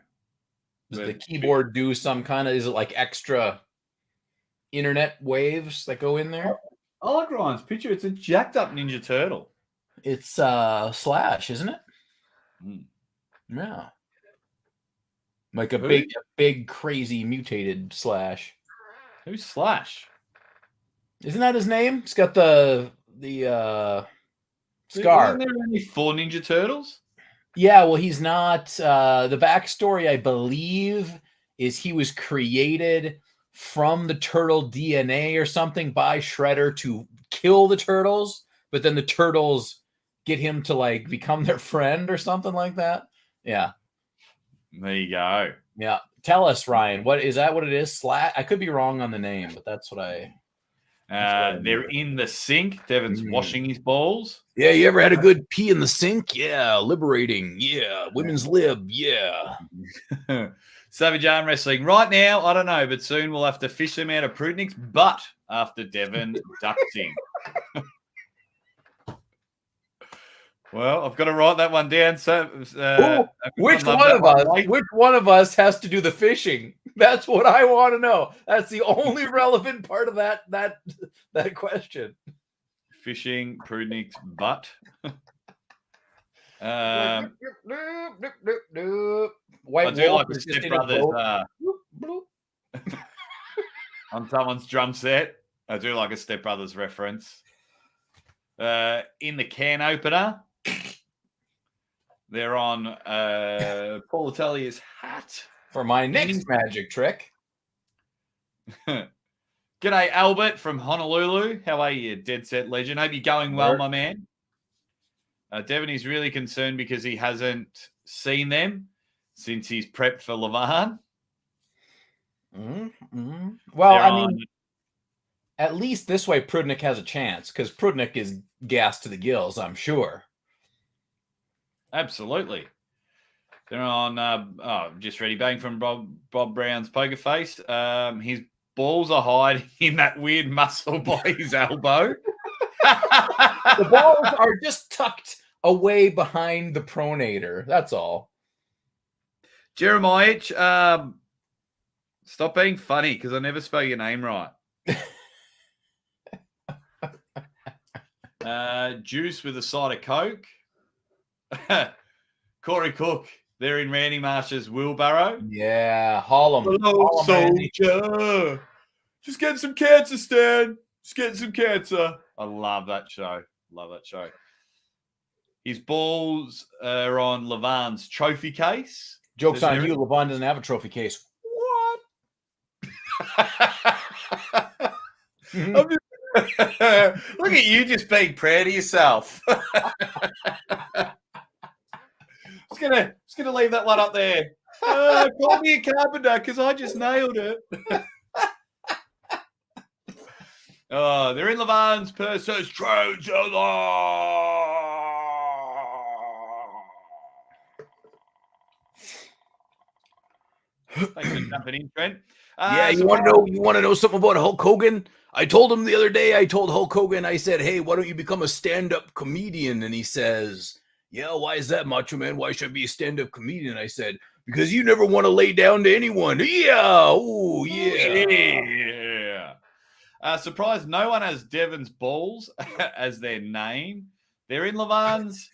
Does the keyboard do some kind of, is it like extra internet waves that go in there? I like Ryan's picture. It's a jacked up Ninja Turtle. It's Slash, isn't it? Yeah. Like a big, crazy, mutated Slash. Who's Slash? Isn't that his name? He's got the scar. Isn't there only 4 Ninja Turtles? Yeah, well, he's not. The backstory, I believe, is he was created from the turtle DNA or something by Shredder to kill the turtles, but then the turtles get him to like become their friend or something like that. Yeah. There you go. Yeah. Tell us, Ryan, what is that? What it is? Slash? I could be wrong on the name, but that's what I. They're in the sink. Devon's washing his balls. Yeah, you ever had a good pee in the sink? Yeah, liberating. Yeah, women's lib. Yeah. Savage arm wrestling. Right now, I don't know, but soon we'll have to fish them out of Prudnyk's butt after Devon ducks him. Well, I've got to write that one down. So, which one of us has to do the fishing? That's what I want to know. That's the only relevant part of that question. Fishing Prudnyk's butt. White I do like the Step Brothers on someone's drum set. I do like a Step Brothers reference. In the can opener, they're on Paul Atelier's hat. For my next magic trick. G'day, Albert from Honolulu. How are you, Dead Set Legend? Hope you're going well, my man. Devon is really concerned because he hasn't seen them since he's prepped for Levan. Well, I mean, at least this way Prudnyk has a chance because Prudnyk is gassed to the gills, I'm sure. Absolutely. They're on, just ready bang from Bob Brown's poker face. His balls are hiding in that weird muscle by his elbow. The balls are just tucked away behind the pronator. That's all. Jeremiah, stop being funny because I never spell your name right. Juice with a side of Coke. Corey Cook, they're in Randy Marsh's wheelbarrow. Yeah, haul 'em. Hello, soldier. Just getting some cancer, Stan. Just getting some cancer. I love that show. His balls are on Levan's trophy case. Joke's on you. Levon doesn't have a trophy case. What? Look at you just being proud of yourself. Just gonna leave that one up there. Call me a carpenter because I just nailed it. They're in Levan's purses. Thanks for jumping in, Trent. You want to know something about Hulk Hogan? I told him the other day. I told Hulk Hogan. I said, "Hey, why don't you become a stand-up comedian?" And he says, "Yeah, why is that, Macho Man? Why should I be a stand-up comedian?" I said, "Because you never want to lay down to anyone." Yeah, oh yeah. Surprised no one has Devon's balls as their name. They're in Levan's.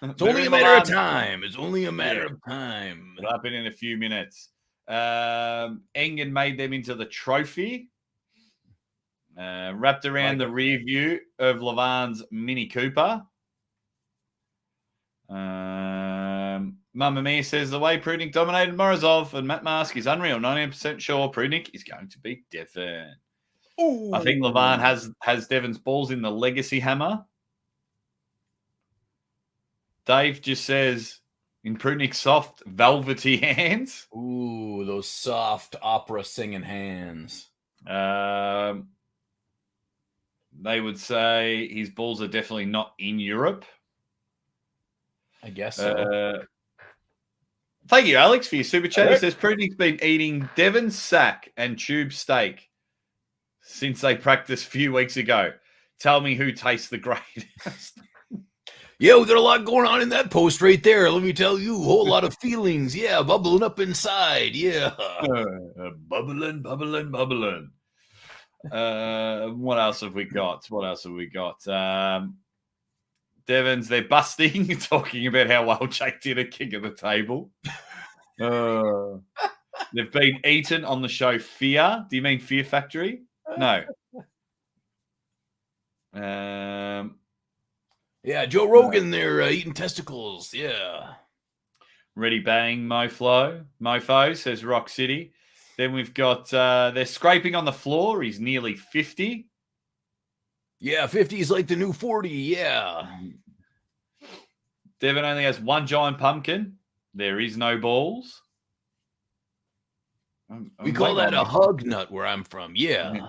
It's only a matter of time. It's only a matter of time. It'll happen in a few minutes. Engen made them into the trophy. Wrapped around the rear view of Levan's Mini Cooper. Mamma Mia says the way Prudnyk dominated Morozov and Matt Mask is unreal. 90% sure Prudnyk is going to beat Devon. Ooh. I think Levan has Devon's balls in the legacy hammer. Dave just says in Prudnyk's soft, velvety hands. Ooh, those soft opera singing hands. They would say his balls are definitely not in Europe. I guess so. Thank you, Alex, for your super chat. He says Prudnyk's been eating Devon's sack and tube steak since they practiced a few weeks ago. Tell me who tastes the greatest. Yeah, we got a lot going on in that post right there. Let me tell you, a whole lot of feelings. Yeah, bubbling up inside. Yeah. Bubbling. What else have we got? Devon's, they're busting, talking about how well Jake did a king of the table. They've been eaten on the show Fear. Do you mean Fear Factory? No. Yeah, Joe Rogan, they're eating testicles. Yeah. Ready bang, Mofo, says Rock City. Then we've got, they're scraping on the floor. He's nearly 50. Yeah, 50 is like the new 40. Yeah. Devon only has one giant pumpkin. There is no balls. We call that a hug nut where I'm from. Yeah.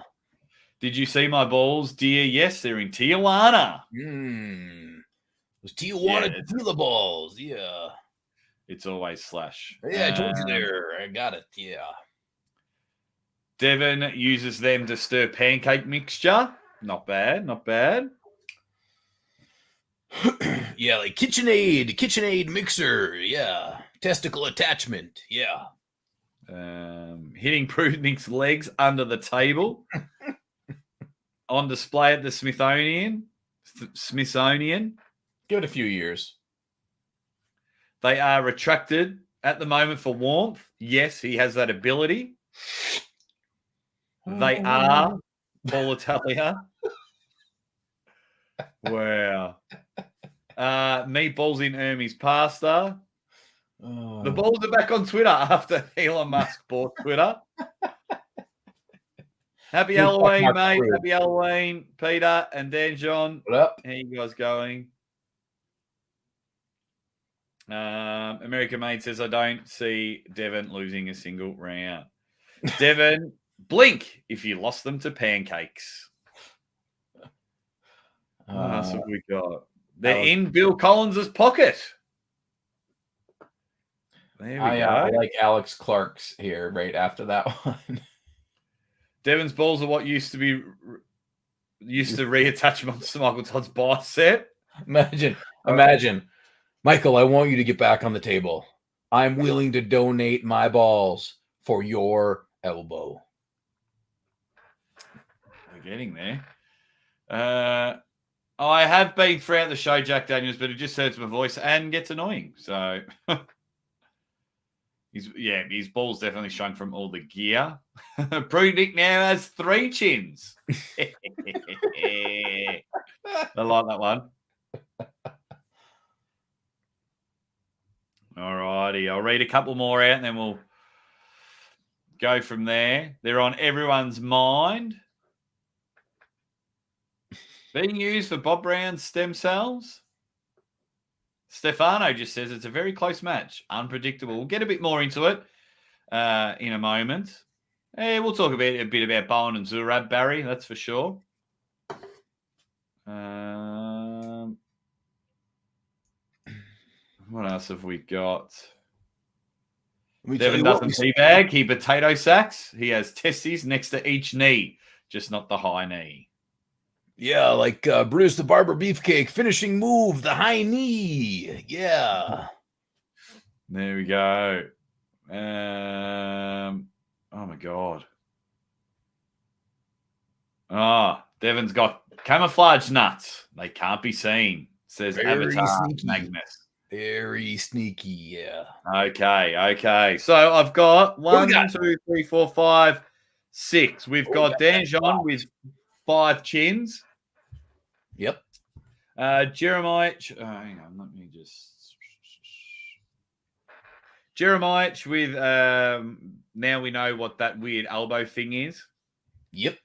Did you see my balls, dear? Yes, they're in Tijuana. Those Tijuana tequila balls. Yeah. It's always Slash. Yeah, I told you there. I got it. Yeah. Devon uses them to stir pancake mixture. Not bad. Yeah, like KitchenAid mixer. Yeah. Testicle attachment. Yeah. Hitting Prudnyk's legs under the table. On display at the Smithsonian. Give it a few years. They are retracted at the moment for warmth. Yes, he has that ability. They are Paul Italia. Wow. Meatballs in Ermy's pasta. The balls are back on Twitter after Elon Musk bought Twitter. Happy Halloween, mate. Happy Halloween, Peter and Dan John. What up? How you guys going? American Mate says, I don't see Devon losing a single round. Devon, blink if you lost them to pancakes. What else have we got? They're in Bill Collins' pocket. There we go. I like Alex Clark's here right after that one. Devon's balls are what used to reattach Monster Michael Todd's bicep. Imagine. Michael, I want you to get back on the table. I'm willing to donate my balls for your elbow. We're getting there. I have been throughout the show, Jack Daniels, but it just hurts my voice and gets annoying. So, his balls definitely shine from all the gear. Prudnyk now has 3 chins. I like that one. All righty. I'll read a couple more out and then we'll go from there. They're on everyone's mind. Being used for Bob Brown's stem cells. Stefano just says it's a very close match. Unpredictable. We'll get a bit more into it in a moment. We'll talk a bit about Bowen and Zurab, Barry. That's for sure. What else have we got? Devon doesn't teabag. He potato sacks. He has testes next to each knee, just not the high knee. Yeah, like Bruce the Barber Beefcake, finishing move, the high knee. Yeah. There we go. Oh, my God. Devon's got camouflage nuts. They can't be seen, says Very Avatar sneaky. Magnus. Very sneaky, yeah. Okay. So I've got 1, 2, 3, 4, 5, 6. We've got Devon with 5 chins. Yep. Jeremiah. Hang on, let me just. Jeremiah with. Now we know what that weird elbow thing is. Yep.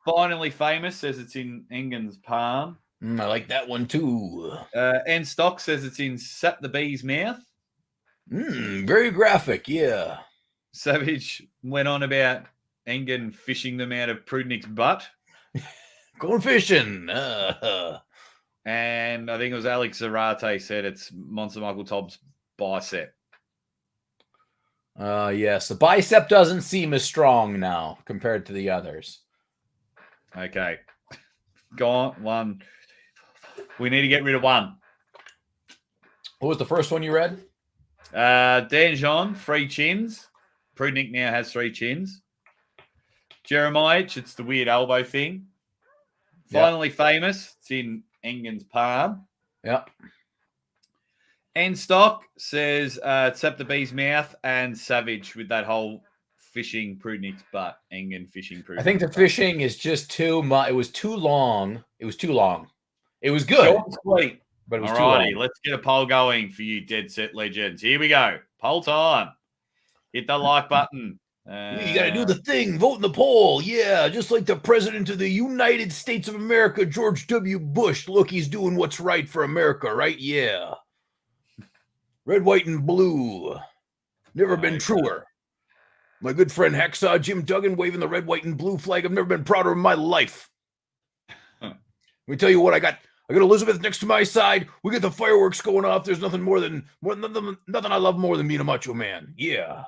Finally famous says it's in Engen's palm. I like that one too. And Stock says it's in Sap the Bee's mouth. Very graphic, yeah. Savage went on about Engen fishing them out of Prudnyk's butt. Going fishing. And I think it was Alex Zarate said it's Monster Michael Todd's bicep. Yes, the bicep doesn't seem as strong now compared to the others. Okay. Go on. 1. We need to get rid of 1. What was the first one you read? Devon, 3 chins. Prudnyk now has 3 chins. Jeremiah, it's the weird elbow thing. Finally famous. It's in Engen's palm. Yep. And Stock says Sap the Bee's mouth and Savage with that whole fishing Prudnyk's butt. Engen fishing Prudnyk's I think the butt. fishing is just too much. It was too long. It was good. Short and sweet. But it was Alrighty, too long. let's get a poll going for you dead set legends. Here we go. Poll time. Hit the like button. You got to do the thing. Vote in the poll. Yeah, just like the president of the United States of America, George W. Bush. Look, he's doing what's right for America, right? Yeah. Red, white, and blue. Never been truer. My good friend Hacksaw Jim Duggan waving the red, white, and blue flag. I've never been prouder in my life. Let me tell you what, I got Elizabeth next to my side. We get the fireworks going off. There's nothing nothing I love more than being a macho man. Yeah.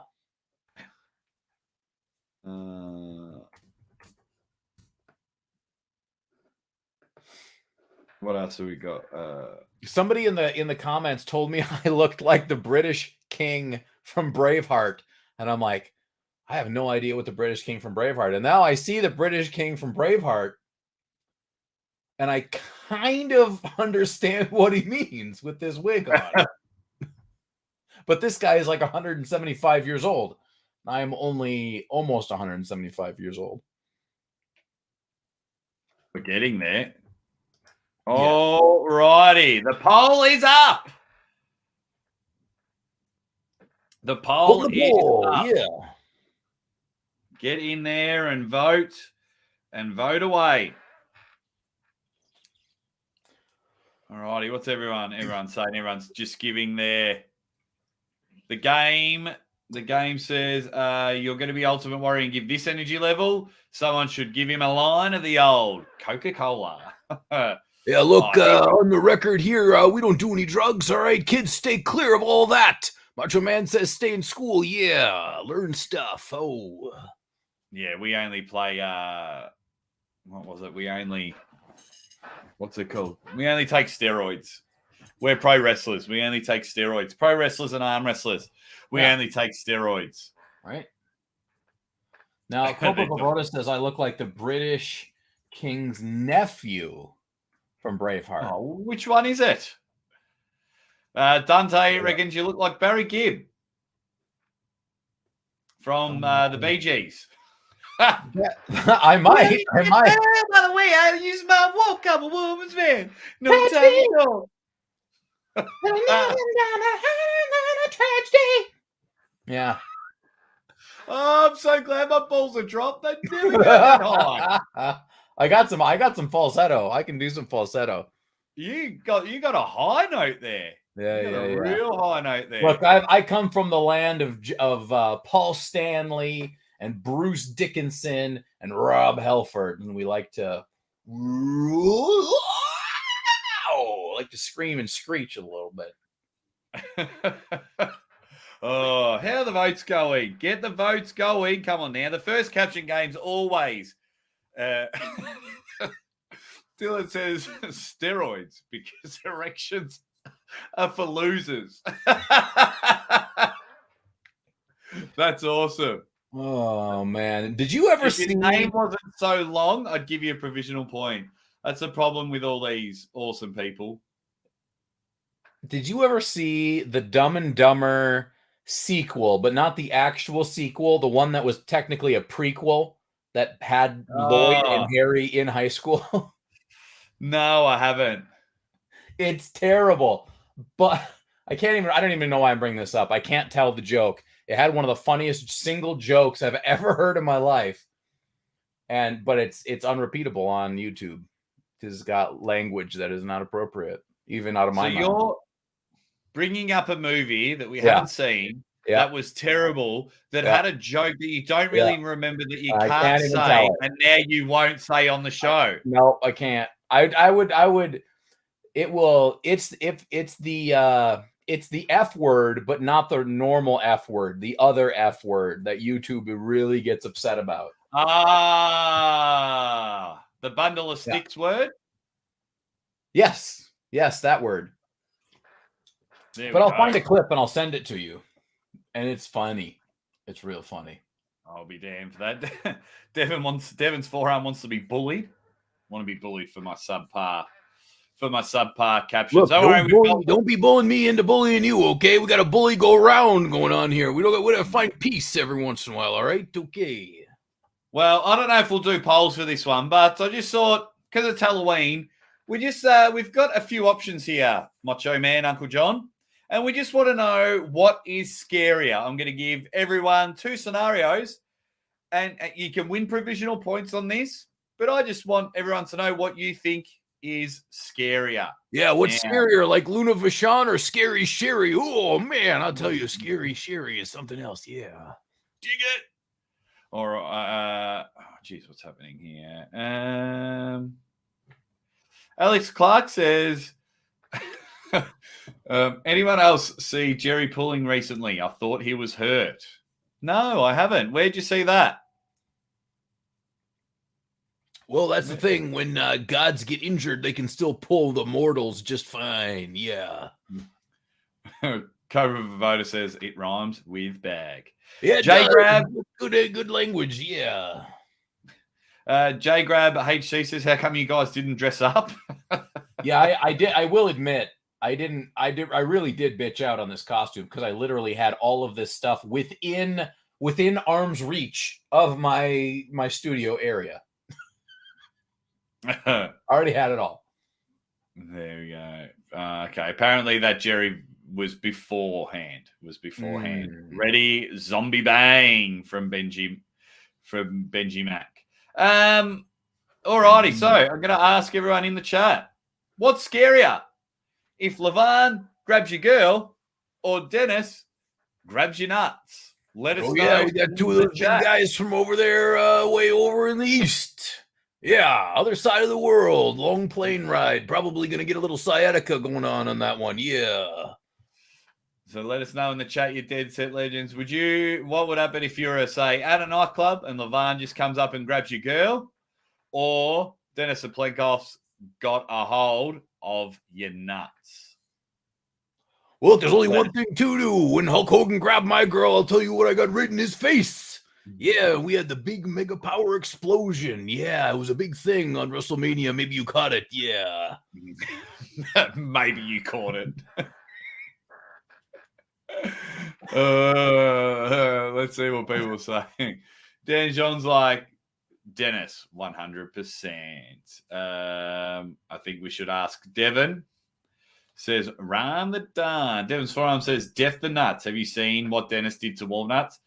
What else have we got? Somebody in the comments told me I looked like the British king from Braveheart, and I'm like, I have no idea what the British king from Braveheart. And now I see the British king from Braveheart, and I kind of understand what he means with this wig on. But this guy is like 175 years old. I am only almost 175 years old. We're getting there. All righty. The poll is up. The poll is up. Yeah. Get in there and vote away. All righty. What's everyone saying? Everyone's just giving the game. The game says you're going to be Ultimate Warrior and give this energy level. Someone should give him a line of the old Coca-Cola. Yeah, look, on the record here, we don't do any drugs, all right? Kids, stay clear of all that. Macho Man says stay in school. Yeah, learn stuff. Oh. Yeah, we only play, what was it? What's it called? We only take steroids. We're pro wrestlers. We only take steroids. Pro wrestlers and arm wrestlers. We only take steroids. Right. Now, Cobra Baroda says I look like the British King's nephew from Braveheart. Oh, which one is it? Dante reckons you look like Barry Gibb from the Bee Gees. I might. By the way, I use my walk up a woman's van. No time at all. Yeah. Oh, I'm so glad my balls are dropped. They nearly go that high. I got some falsetto. I can do some falsetto. You got a high note there. Yeah, real high note there. Look, I come from the land of Paul Stanley and Bruce Dickinson and Rob Halford, and we like to scream and screech a little bit. Oh, how are the votes going? Get the votes going. Come on now. The first caption game's always. Dylan says steroids because erections are for losers. That's awesome. Oh man, did you ever see? If your name wasn't so long, I'd give you a provisional point. That's the problem with all these awesome people. Did you ever see the Dumb and Dumber sequel, but not the actual sequel, the one that was technically a prequel that had Lloyd and Harry in high school? No, I haven't. It's terrible, but I don't even know why I'm bringing this up. I can't tell the joke. It had one of the funniest single jokes I've ever heard in my life. But it's unrepeatable on YouTube. It's got language that is not appropriate, even out of my mouth. You're bringing up a movie that we haven't seen that was terrible, that had a joke that you don't really remember, that you can't say, and now you won't say on the show. No, I can't. It's the F word, but not the normal F word, the other F word that YouTube really gets upset about. The bundle of sticks word? Yes, that word. But I'll find a clip and I'll send it to you. And it's funny. It's real funny. I'll be damned for that. Devon's forearm wants to be bullied. I want to be bullied for my subpar captions. Look, don't be bullying me into bullying you, okay? We got a bully go around going on here. We gotta find peace every once in a while, all right? Okay. Well, I don't know if we'll do polls for this one, but I just thought, because it's Halloween, we've got a few options here, Macho Man, Uncle Jon, and we just want to know what is scarier. I'm going to give everyone 2 scenarios, and you can win provisional points on this, but I just want everyone to know what you think is scarier. Yeah, what's scarier, like Luna Vachon or Scary Sherry? Oh, man, I'll tell you, Scary Sherry is something else, yeah. Dig it? Or, what's happening here? Alex Clark says, anyone else see Jerry pulling recently? I thought he was hurt. No, I haven't. Where'd you see that? Well, that's the thing. When gods get injured, they can still pull the mortals just fine. Yeah. Cobra Voda says it rhymes with bag. Yeah, J Grab, good language. Yeah. J Grab HC says, "How come you guys didn't dress up?" Yeah, I did. I will admit, I didn't. I really did bitch out on this costume because I literally had all of this stuff within arm's reach of my studio area. I already had it all. There we go. Okay, apparently that Jerry was beforehand. Ready, zombie bang from Benji Mac. Alrighty, so I'm going to ask everyone in the chat, what's scarier? If LeVan grabs your girl or Dennis grabs your nuts? Let us know. Yeah, we got 2 of those guys from over there, way over in the east. Yeah, other side of the world. Long plane ride. Probably going to get a little sciatica going on that one. Yeah. So let us know in the chat, you dead set legends. What would happen if you're, say, at a nightclub and Levan just comes up and grabs your girl? Or Denis Saplenkov's got a hold of your nuts? Well, there's only one thing to do. When Hulk Hogan grabbed my girl, I'll tell you what I got right in his face. Yeah, we had the big mega power explosion. Yeah, it was a big thing on WrestleMania. Maybe you caught it. Yeah. Maybe you caught it. Let's see what people are saying. Dan John's like, Dennis, 100%. I think we should ask Devon. Says, Ram the Darn. Devon's forearm says, Def the nuts. Have you seen what Dennis did to Walnuts?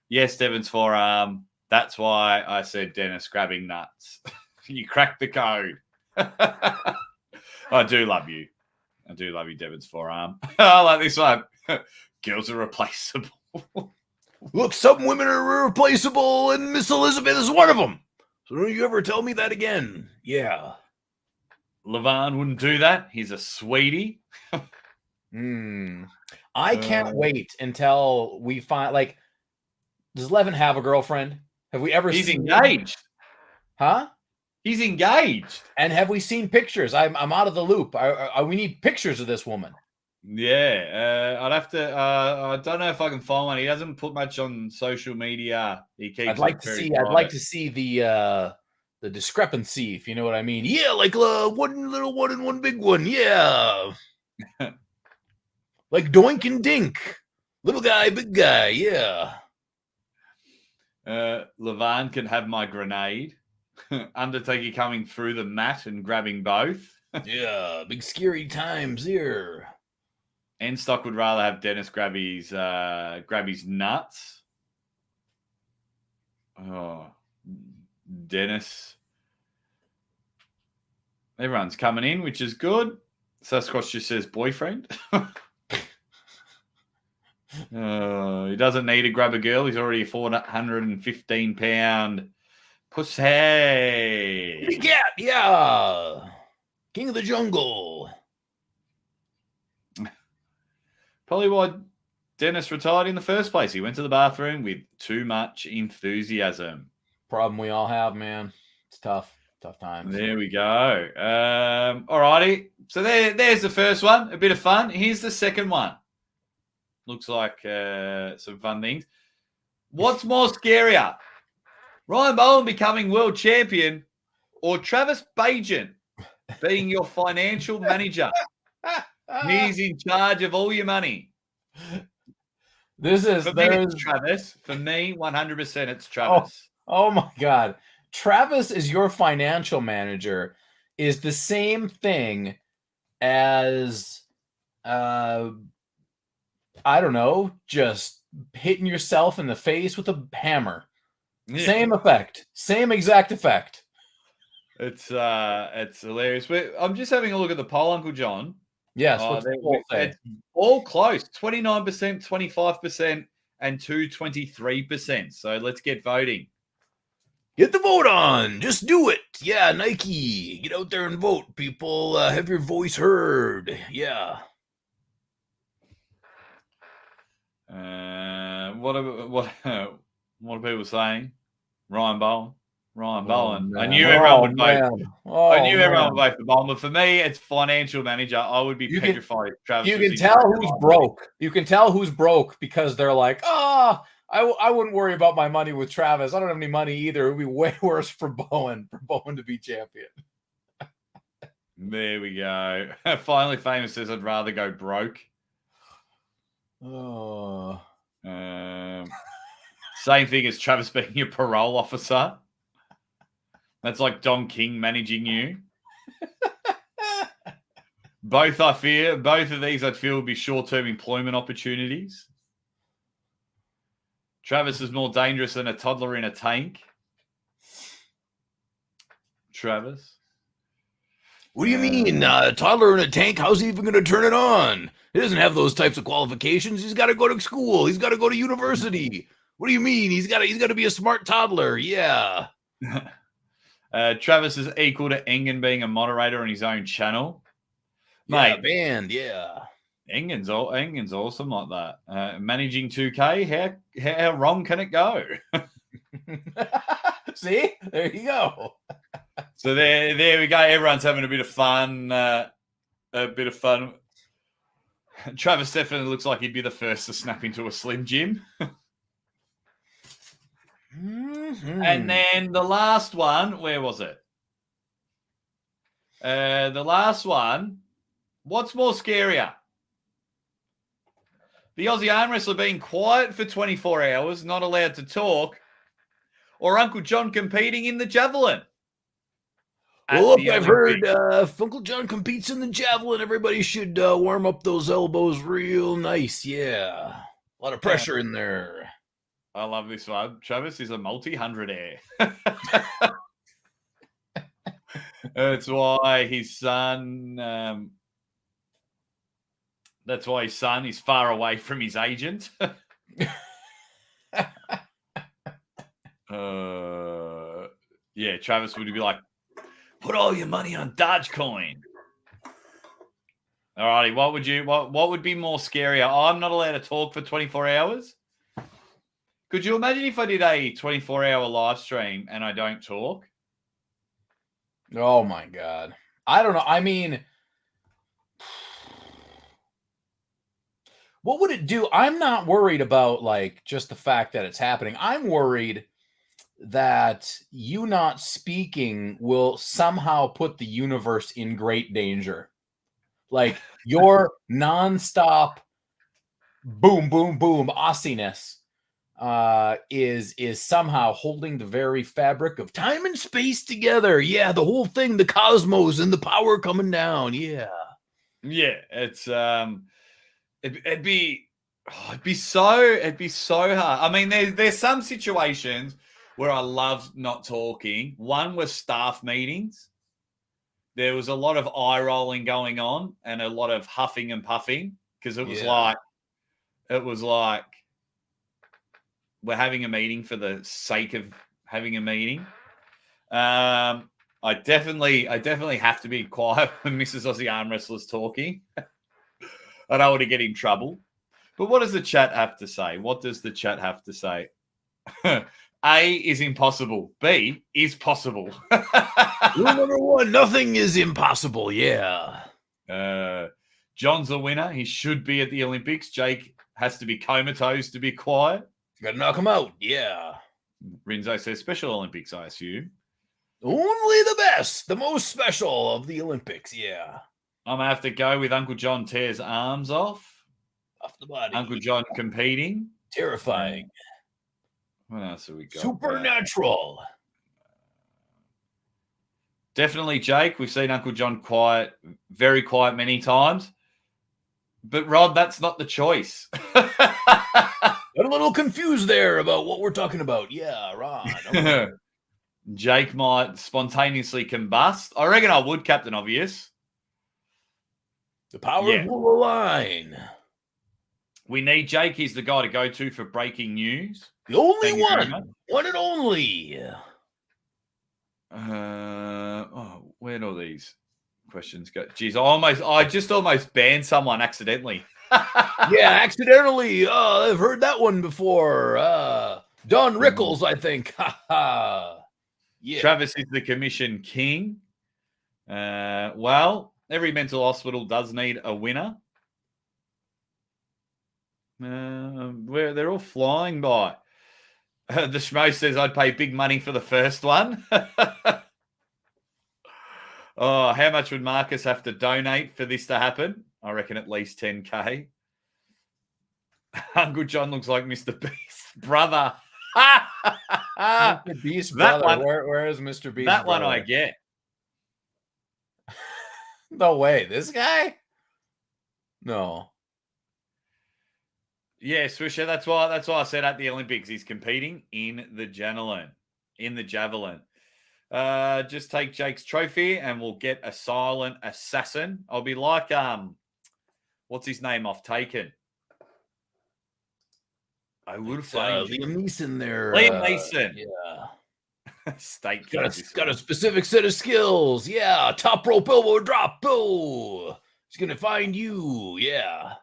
Yes, Devon's forearm. That's why I said Dennis grabbing nuts. You cracked the code. I do love you. I do love you, Devon's forearm. I like this one. Girls are replaceable. Look, some women are irreplaceable, and Miss Elizabeth is one of them. So don't you ever tell me that again. Yeah. Levan wouldn't do that. He's a sweetie. I can't wait until we find, like, does Levin have a girlfriend? Have we ever He's seen engaged. Huh? He's engaged. And have we seen pictures? I'm out of the loop. We need pictures of this woman. Yeah, I'd have to. I don't know if I can find one. He doesn't put much on social media. He keeps. I'd like to see the discrepancy, if you know what I mean. Yeah, like one little one and one big one. Yeah, like Doink and Dink, little guy, big guy. Yeah. Levan can have my grenade. Undertaker coming through the mat and grabbing both. Yeah, big scary times here. Enstock would rather have Dennis grab his nuts. Oh, Dennis. Everyone's coming in, which is good. Sasquatch just says boyfriend. He doesn't need to grab a girl. He's already a 415-pound pussy. Big cat, yeah. King of the jungle. Probably why Dennis retired in the first place. He went to the bathroom with too much enthusiasm. Problem we all have, man. It's tough. Tough times. There we go. All righty. So there's the first one. A bit of fun. Here's the second one. Looks like some fun things. What's more scarier? Ryan Bowen becoming world champion or Travis Bagent being your financial manager? He's in charge of all your money. It's Travis. For me, 100% it's Travis. Oh my God. Travis is your financial manager is the same thing as, I don't know, just hitting yourself in the face with a hammer. Yeah. Same effect. Same exact effect. It's hilarious. I'm just having a look at the poll, Uncle John. Yes, it's all close. 29%, 25%, and 23%. So let's get voting. Get the vote on. Just do it. Yeah, Nike. Get out there and vote, people. Have your voice heard. Yeah. What are people saying? Ryan Bowen. Man. I knew everyone would vote. I knew everyone would vote for Bowen, but for me, it's financial manager. I would be petrified if Travis. You can tell who's broke. You can tell who's broke because they're like, I wouldn't worry about my money with Travis. I don't have any money either. It would be way worse for Bowen to be champion. There we go. Finally, Famous says I'd rather go broke. Same thing as Travis being your parole officer. That's like Don King managing you. Both of these I'd feel would be short-term employment opportunities. Travis is more dangerous than a toddler in a tank. Travis. What do you mean, toddler in a tank? How's he even going to turn it on? He doesn't have those types of qualifications. He's got to go to school. He's got to go to university. What do you mean? He's got to be a smart toddler. Yeah. Travis is equal to Engen being a moderator on his own channel. Yeah, mate. band, yeah. Engen's awesome like that. Managing 2K, how wrong can it go? See, there you go. So there we go. Everyone's having a bit of fun. Travis definitely looks like he'd be the first to snap into a Slim Jim. And then the last one, where was it? The last one, what's more scarier? The Aussie arm wrestler being quiet for 24 hours, not allowed to talk, or Uncle Jon competing in the javelin? Well, look, I've heard if Uncle Jon competes in the javelin, everybody should warm up those elbows real nice. Yeah. A lot of pressure in there. I love this one. Travis is a multi-hundredaire. That's why his son... That's why his son is far away from his agent. Yeah, Travis would be like, put all your money on Dogecoin. All righty, what would be more scarier? I'm not allowed to talk for 24 hours. Could you imagine if I did a 24-hour live stream and I don't talk? Oh my God. I don't know. I mean, what would it do? I'm not worried about like just the fact that it's happening. I'm worried that you not speaking will somehow put the universe in great danger. Like your nonstop boom, boom, boom Aussie-ness is somehow holding the very fabric of time and space together. Yeah, the whole thing, the cosmos and the power coming down. Yeah. Yeah, it's it'd be so hard. I mean, there's some situations where I love not talking. One was staff meetings. There was a lot of eye rolling going on and a lot of huffing and puffing because it was like we're having a meeting for the sake of having a meeting. I definitely have to be quiet when Mrs. Aussie Armwrestler's talking. I don't want to get in trouble. But what does the chat have to say? What does the chat have to say? A is impossible. B is possible. Rule number one, nothing is impossible. Yeah. John's a winner. He should be at the Olympics. Jake has to be comatose to be quiet. Got to knock him out. Yeah. Rinzo says Special Olympics, I assume. Only the best, the most special of the Olympics. Yeah. I'm going to have to go with Uncle Jon tears arms off the body. Uncle Jon competing. Terrifying. What else have we got? Supernatural. Definitely, Jake. We've seen Uncle Jon quiet, very quiet many times. But, Rod, that's not the choice. Got a little confused there about what we're talking about. Yeah, Rod. Okay. Jake might spontaneously combust. I reckon I would, Captain Obvious. The powers will align. We need Jake. He's the guy to go to for breaking news. The only one. One and only. Where'd all these questions go? Jeez, I just almost banned someone accidentally. Yeah, accidentally. I've heard that one before. Don Rickles, I think. Yeah. Travis is the commission king. Well, every mental hospital does need a winner. Where they're all flying by. The Schmo says I'd pay big money for the first one. Oh, how much would Marcus have to donate for this to happen? I reckon at least 10K. Uncle Jon looks like Mr. Beast's brother. Mr. Beast's brother. One, where is Mr. Beast? That brother? One I get. No way. This guy? No. Yeah, Swisher. That's why I said at the Olympics he's competing in the javelin. Just take Jake's trophy and we'll get a silent assassin. I'll be like what's his name off Taken? I would find Liam Neeson there. Liam Neeson. Yeah. State got a specific set of skills. Yeah, top rope elbow drop. Oh, He's going to find you. Yeah.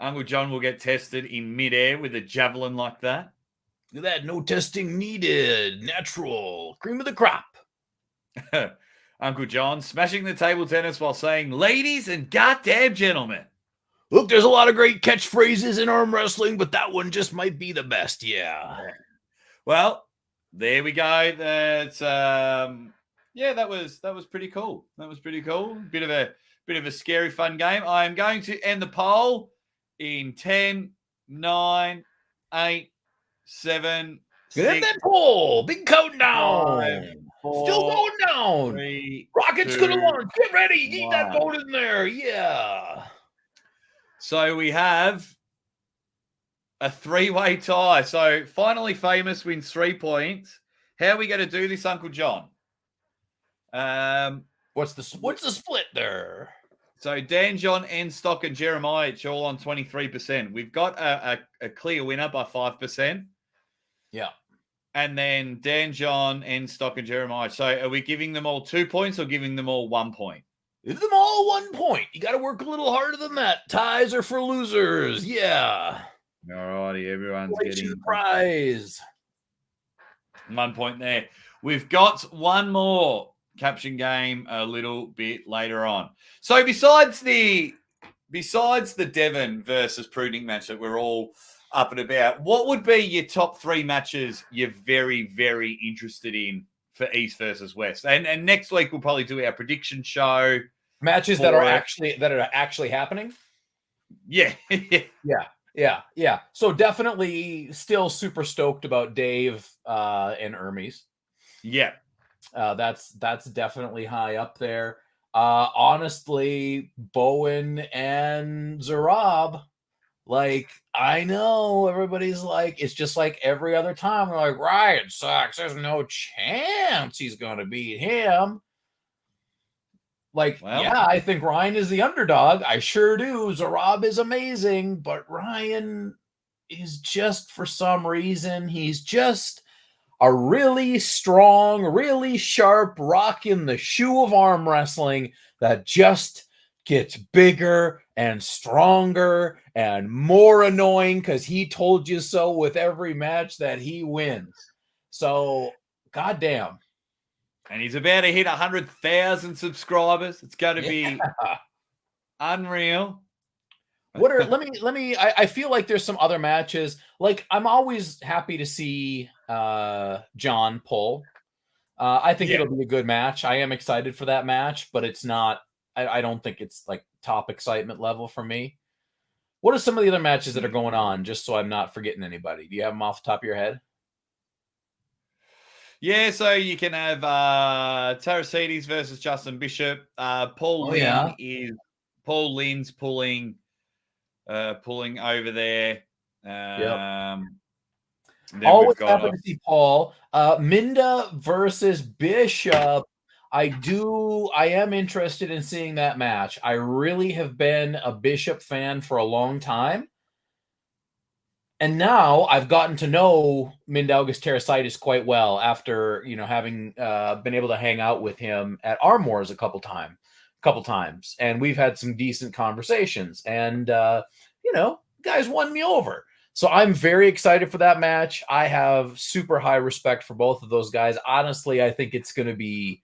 Uncle Jon will get tested in midair with a javelin like that. Look at that. No testing needed. Natural. Cream of the crop. Uncle Jon smashing the table tennis while saying, ladies and goddamn gentlemen. Look, there's a lot of great catchphrases in arm wrestling, but that one just might be the best. Yeah. Well, there we go. That's that was pretty cool. That was pretty cool. Bit of a scary fun game. I am going to end the poll in 10, 9, 8, 7, Get in that poll. Big countdown. 5, 4, Still going down. 3, Rocket's 2, gonna launch. Get ready. Get 1. that vote in there. Yeah. So we have a 3-way tie. So Finally Famous wins 3 points. How are we going to do this, Uncle Jon? What's the split there? So Dan, John, Enstock, and Jeremiah each all on 23%. We've got a clear winner by 5%. Yeah. And then Dan, John, Enstock, and Jeremiah. So are we giving them all 2 points or giving them all 1 point? Give them all 1 point. You got to work a little harder than that. Ties are for losers. Yeah. All righty, everyone's getting the prize. 1 point there. We've got one more caption game a little bit later on. So besides the Devon versus Prudnyk match that we're all up and about, what would be your top 3 matches you're very, very interested in for East versus West? And next week we'll probably do our prediction show. Matches that are actually happening? Yeah. Yeah. So definitely still super stoked about Dave and Hermes. Yeah. That's definitely high up there. Honestly, Bowen and Zarab, like, I know everybody's like, it's just like every other time. We're like, Ryan sucks. There's no chance he's going to beat him. Like, well, yeah, I think Ryan is the underdog. I sure do. Zarab is amazing, but Ryan is just, for some reason, he's just a really strong, really sharp rock in the shoe of arm wrestling that just gets bigger and stronger and more annoying because he told you so with every match that he wins. So, goddamn. And he's about to hit 100,000 subscribers. It's going to be unreal. I feel like there's some other matches. Like, I'm always happy to see John pull. I think it'll be a good match. I am excited for that match, but it's not, I don't think it's like top excitement level for me. What are some of the other matches that are going on, just so I'm not forgetting anybody? Do you have them off the top of your head? Yeah, so you can have Taracides versus Justin Bishop. Paul Lynn's pulling over there. Always happy to see Paul. Minda versus Bishop. I am interested in seeing that match. I really have been a Bishop fan for a long time. And now I've gotten to know Mindaugas Taracides quite well after, having been able to hang out with him at Arm Wars a couple times. And we've had some decent conversations. And, guys won me over. So I'm very excited for that match. I have super high respect for both of those guys. Honestly, I think it's going to be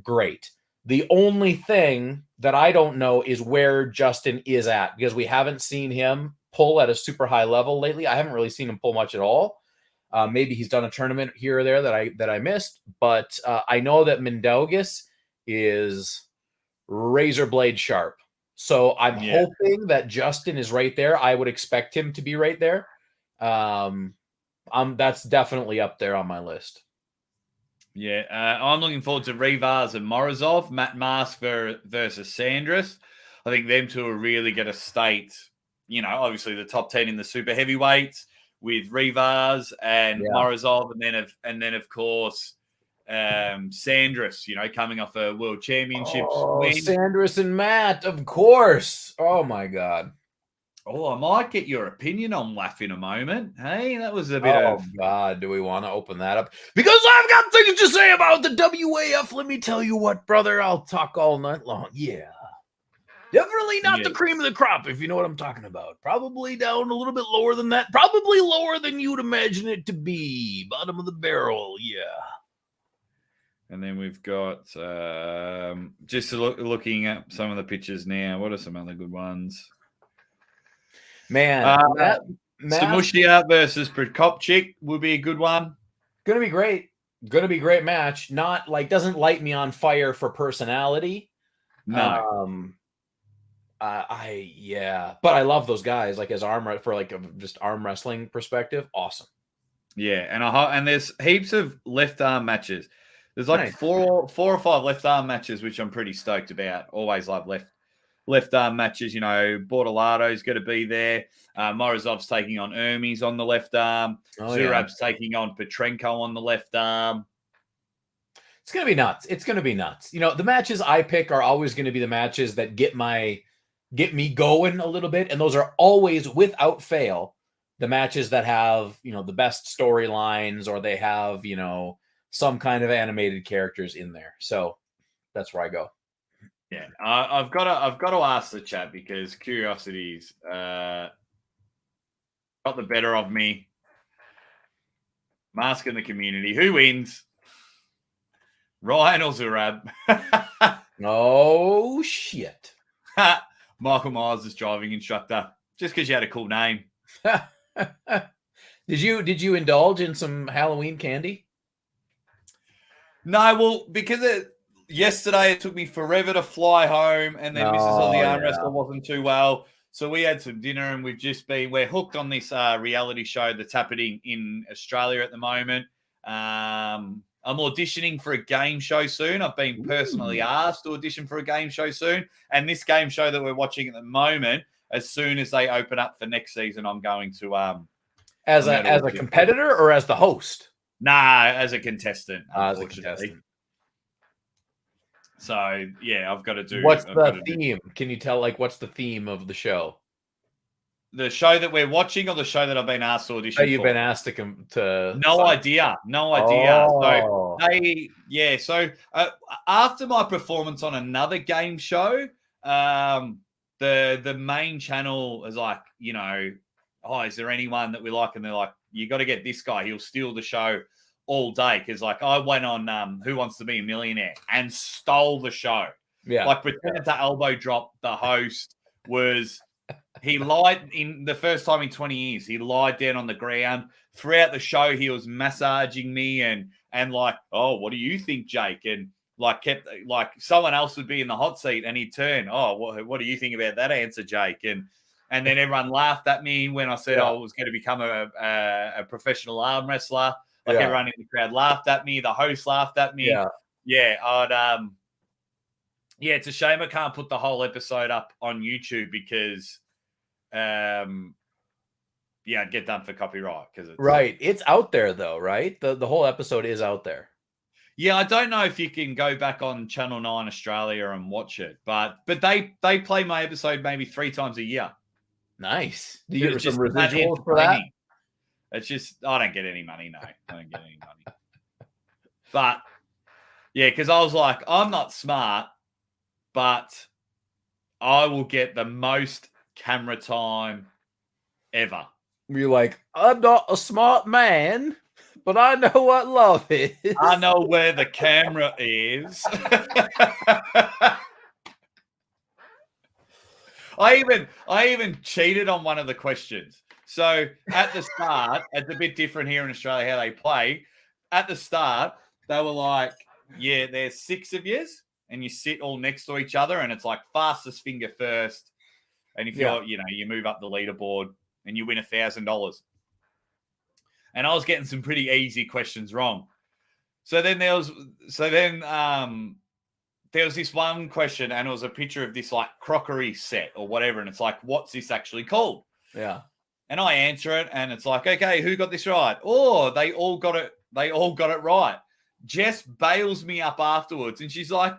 great. The only thing that I don't know is where Justin is at, because we haven't seen him pull at a super high level lately. I haven't really seen him pull much at all. Maybe he's done a tournament here or there that I missed, but I know that Mindaugas is razor blade sharp. So I'm hoping that Justin is right there. I would expect him to be right there. That's definitely up there on my list. Yeah, I'm looking forward to Rivas and Morozov, Matt Mask versus Sandras. I think them two are really going to state, obviously the top 10 in the super heavyweights with Rivas and Morozov, and then of course Sandras, coming off a world championships win. Sandras and Matt, of course. Oh my God. Oh, I might get your opinion on WAF in a moment. Hey, that was a bit of... Oh, God, do we want to open that up? Because I've got things to say about the WAF. Let me tell you what, brother. I'll talk all night long. Yeah. Definitely not the Yeah. cream of the crop, if you know what I'm talking about. Probably down a little bit lower than that. Probably lower than you'd imagine it to be. Bottom of the barrel, yeah. And then we've got just looking at some of the pictures now. What are some other good ones? Man, Matt, Samushia versus Prudnyk would be a good one. Gonna be great. Gonna be great match. Not like doesn't light me on fire for personality. No. But I love those guys. Like as for like just arm wrestling perspective, awesome. Yeah, and there's heaps of left arm matches. There's like Nice. four or five left arm matches, which I'm pretty stoked about. Always love left arm matches. You know, Bortolado's going to be there. Morozov's taking on Ermies on the left arm. Zurab's taking on Petrenko on the left arm. It's going to be nuts. It's going to be nuts. You know, the matches I pick are always going to be the matches that get me going a little bit. And those are always, without fail, the matches that have, you know, the best storylines, or they have, you know, some kind of animated characters in there. So that's where I go. Yeah, I've got to ask the chat because curiosities got the better of me. I'm asking the community, who wins? Ryan or Zurab? Oh shit! Michael Myers is driving instructor. Just because you had a cool name. Did you indulge in some Halloween candy? No, well, because yesterday it took me forever to fly home, and then Mrs. Aussie Armwrestler wasn't too well. So we had some dinner, and we're hooked on this reality show that's happening in Australia at the moment. I'm auditioning for a game show soon. I've been personally asked to audition for a game show soon. And this game show that we're watching at the moment, as soon as they open up for next season, I'm going to as a competitor or as the host? Nah, as a contestant. As a contestant. So yeah, I've got to do. What's the theme? Can you tell what's the theme of the show? The show that we're watching, or the show that I've been asked to audition? You've been asked to. No idea. Oh. So after my performance on another game show, the main channel is like, you know, oh, is there anyone that we like? And they're like, you got to get this guy. He'll steal the show all day. Because like I went on Who Wants to Be a Millionaire and stole the show. Yeah, like pretended to elbow drop the host. He lied in the first time in 20 years. He lied down on the ground. Throughout the show, he was massaging me and like, oh, what do you think, Jake? And like kept like someone else would be in the hot seat and he'd turn, oh, what do you think about that answer, Jake? And then everyone laughed at me when I said I was going to become a professional arm wrestler. Like everyone in the crowd laughed at me. The host laughed at me. It's a shame I can't put the whole episode up on YouTube because I'd get done for copyright because it's out there though, right? The whole episode is out there. Yeah, I don't know if you can go back on Channel 9 Australia and watch it, but they play my episode maybe 3 times a year. Nice. Do you get some residuals for that? It's just I don't get any money. No, I don't get any money. But yeah, because I was like, I'm not smart, but I will get the most camera time ever. You're like, I'm not a smart man, but I know what love is. I know where the camera is. I even cheated on one of the questions. So at the start, it's a bit different here in Australia how they play. At the start, they were like, yeah, there's 6 of yous, and you sit all next to each other, and it's like fastest finger first. And if you move up the leaderboard and you win $1,000. And I was getting some pretty easy questions wrong. So then there was this one question, and it was a picture of this like crockery set or whatever, and it's like, what's this actually called? Yeah. And I answer it, and it's like, okay, who got this right? Oh, they all got it. They all got it right. Jess bails me up afterwards, and she's like,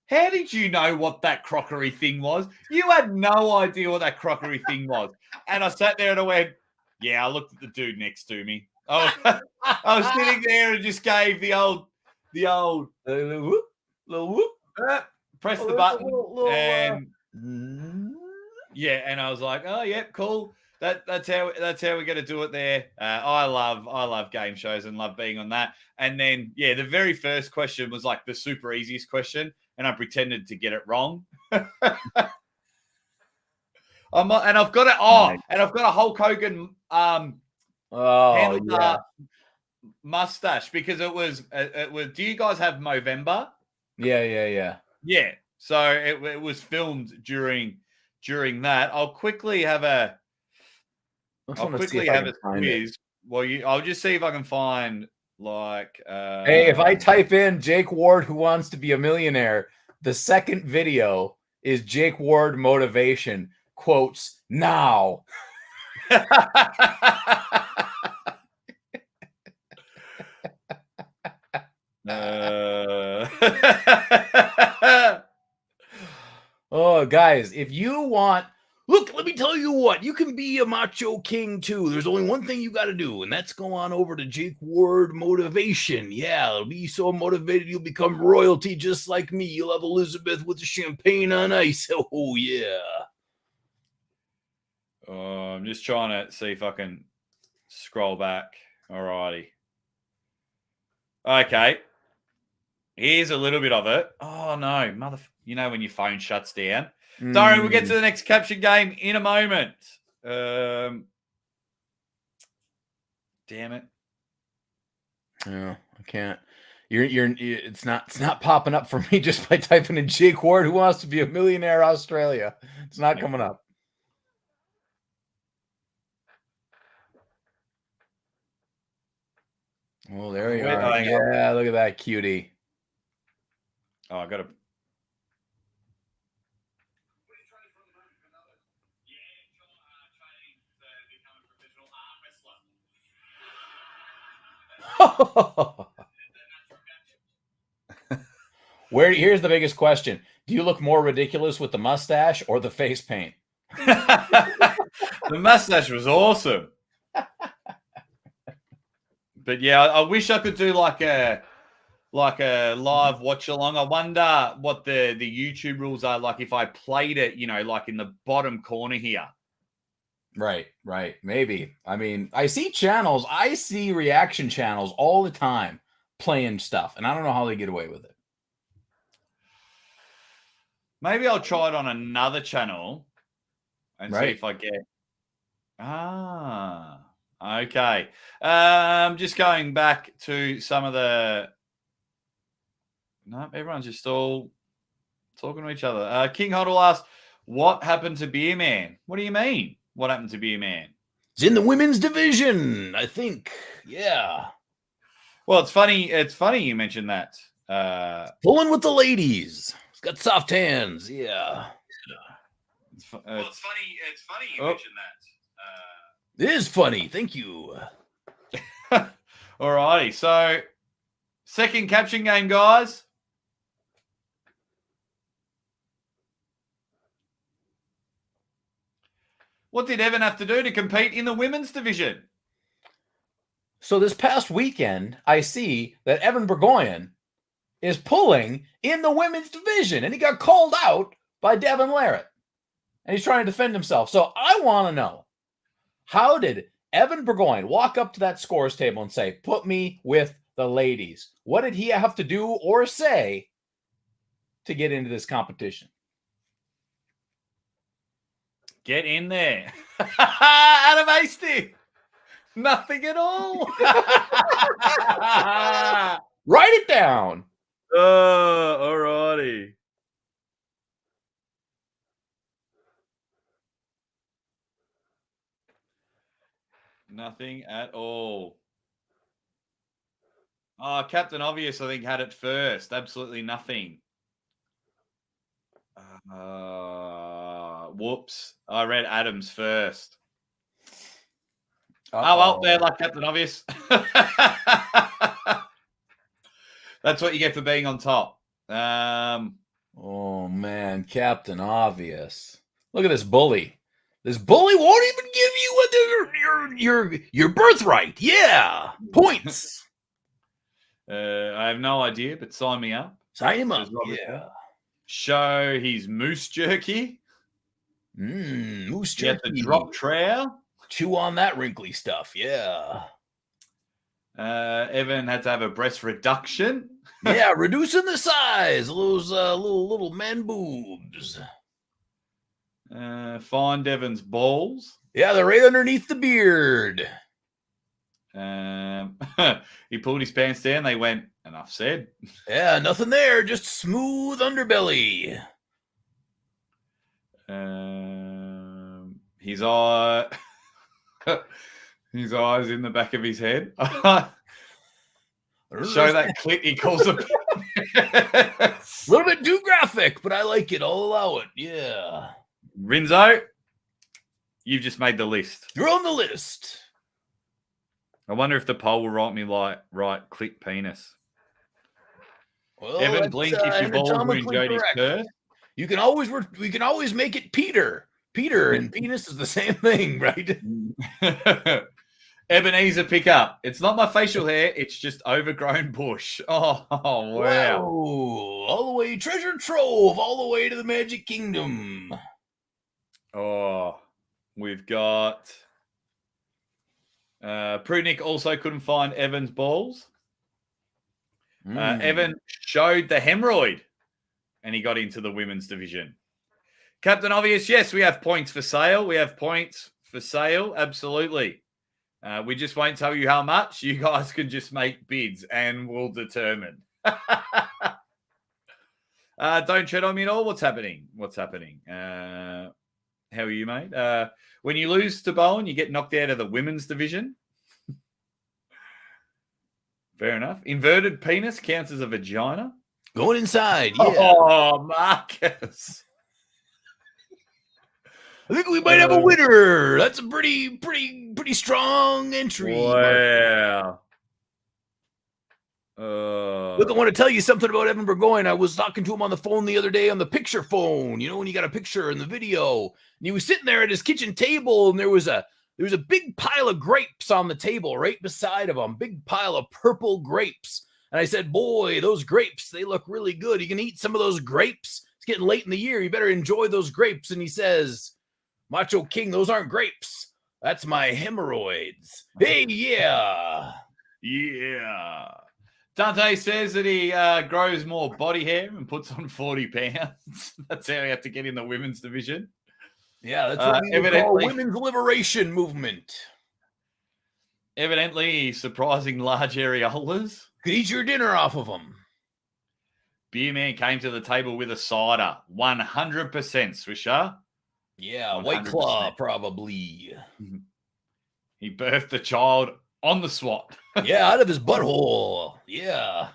how did you know what that crockery thing was? You had no idea what that crockery thing was. And I sat there and I went, yeah, I looked at the dude next to me. I was sitting there and just gave the old little whoop. Press the button, and Yeah, and I was like, oh, yeah, cool. That's how we're going to do it there. I love game shows and love being on that. And then, yeah, the very first question was like the super easiest question, and I pretended to get it wrong. And I've got it. And I've got a Hulk Hogan mustache because it was. Do you guys have Movember? Yeah. So it was filmed during that. I'll quickly have a quiz. Well, I'll just see if I can find like. Hey, if I type in Jake Ward who wants to be a millionaire, the second video is Jake Ward motivation quotes now. Oh, guys, if you want, look, let me tell you what, you can be a macho king too. There's only one thing you got to do, and that's go on over to Jake Ward Motivation. Yeah, it'll be so motivated you'll become royalty just like me. You'll have Elizabeth with the champagne on ice. Oh, yeah. I'm just trying to see if I can scroll back. Alrighty. Okay. Here's a little bit of it. Oh, no. You know when your phone shuts down? Sorry, we'll get to the next caption game in a moment. Damn it. Yeah, I can't. It's not popping up for me just by typing in Jake Ward who wants to be a millionaire Australia. It's not coming up. Oh, there you are. Yeah, look at that cutie. Oh, I got to. Here's the biggest question. Do you look more ridiculous with the mustache or the face paint? The mustache was awesome. But yeah, I wish I could do like a live watch along. I wonder what the YouTube rules are like if I played it, like in the bottom corner here. Right. Maybe. I mean, I see reaction channels all the time playing stuff, and I don't know how they get away with it. Maybe I'll try it on another channel and see if I get. Okay. Just going back to some of the. No, everyone's just all talking to each other. King Huddle asked, "What happened to Beer Man?" What do you mean? What happened to Beer Man? It's in the women's division, I think. Yeah. Well, it's funny. It's funny you mentioned that. Pulling with the ladies. He's got soft hands. Yeah. It's funny. It's funny you mentioned that. It is funny. Thank you. All righty. So, second caption game, guys. What did Evan have to do to compete in the women's division? So this past weekend, I see that Evan Burgoyne is pulling in the women's division, and he got called out by Devon Larratt, and he's trying to defend himself. So I want to know, how did Evan Burgoyne walk up to that scores table and say, "Put me with the ladies"? What did he have to do or say to get into this competition? Get in there. Adam Hasty. Nothing at all. Write it down. All righty. Nothing at all. Oh, Captain Obvious, I think, had it first. Absolutely nothing. Whoops. I read Adams first. Oh, well, they're like Captain Obvious. That's what you get for being on top. Oh, man. Captain Obvious. Look at this bully. This bully won't even give you your birthright. Yeah. Points. I have no idea, but sign me up. Sign him up. Yeah. Show his moose jerky. Moose You have jerky. to drop trow. Chew on that wrinkly stuff. Yeah. Evan had to have a breast reduction. Yeah, reducing the size of those little man boobs. Find Devon's balls. Yeah, they're right underneath the beard. He pulled his pants down. They went, enough said. Yeah, nothing there. Just smooth underbelly. His eye, his eyes in the back of his head. Show that clit. He calls it. A little bit too graphic, but I like it. I'll allow it. Yeah. Rinzo, you've just made the list. You're on the list. I wonder if the poll will write me right clit penis. Well, Evan, blink if your balls were in Jody's purse. We can always make it Peter. Peter and penis is the same thing, right? Ebenezer pickup. It's not my facial hair. It's just overgrown bush. Oh wow. Whoa. All the way, treasure trove, all the way to the Magic Kingdom. Oh, we've got Prudnyk also couldn't find Evan's balls. Evan showed the hemorrhoid and he got into the women's division. Captain Obvious, yes, we have points for sale. Absolutely. We just won't tell you how much. You guys can just make bids and we'll determine. Don't tread on me at all. What's happening? How are you, mate? When you lose to Bowen, you get knocked out of the women's division. Fair enough. Inverted penis counts as a vagina. Going inside, yeah. Oh, Marcus. I think we might have a winner. That's a pretty strong entry. Wow. Look, I want to tell you something about Evan Burgoyne. I was talking to him on the phone the other day on the picture phone. You know, when you got a picture in the video. And he was sitting there at his kitchen table, and there was a big pile of grapes on the table right beside of him. Big pile of purple grapes. And I said, boy, those grapes, they look really good. You can eat some of those grapes. It's getting late in the year. You better enjoy those grapes. And he says, Macho King, those aren't grapes. That's my hemorrhoids. Hey, yeah. Yeah. Dante says that he grows more body hair and puts on 40 pounds. That's how he had to get in the women's division. Yeah, that's what we call women's liberation movement. Evidently, surprising large areolas. Could eat your dinner off of them. Beer Man came to the table with a cider. 100% Swisher. Yeah, 100%. White Claw, probably. He birthed the child on the SWAT. Yeah, out of his butthole. Yeah.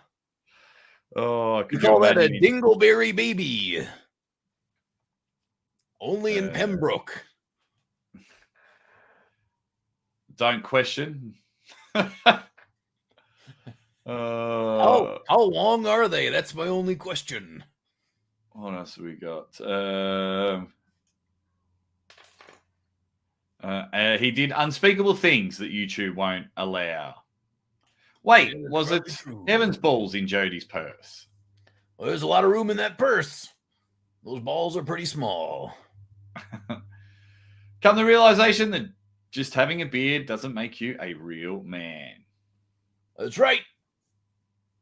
Oh, you call that a dingleberry baby. Only in Pembroke. Don't question. How long are they? That's my only question. What else have we got? He did unspeakable things that YouTube won't allow. Wait, was it Evan's balls in Jody's purse? Well, there's a lot of room in that purse. Those balls are pretty small. Come the realization that just having a beard doesn't make you a real man. That's right.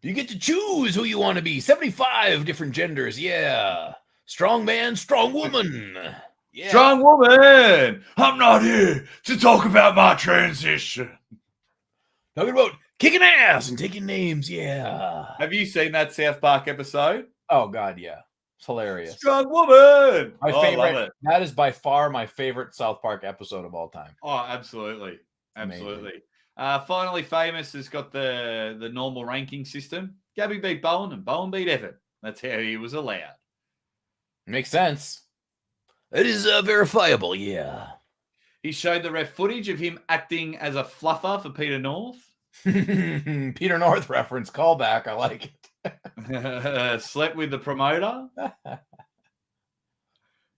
You get to choose who you want to be. 75 different genders. Yeah. Strong man, strong woman. Yeah. Strong woman. I'm not here to talk about my transition. Talking about kicking ass and taking names. Yeah. Have you seen that South Park episode? Oh, God, yeah. It's hilarious. Strong woman. My favorite. I love it. That is by far my favorite South Park episode of all time. Oh, absolutely. Absolutely. Finally Famous has got the normal ranking system. Gabby beat Bowen and Bowen beat Evan. That's how he was allowed. Makes sense. It is verifiable, yeah. He showed the ref footage of him acting as a fluffer for Peter North. Peter North reference callback. I like it. Slept with the promoter.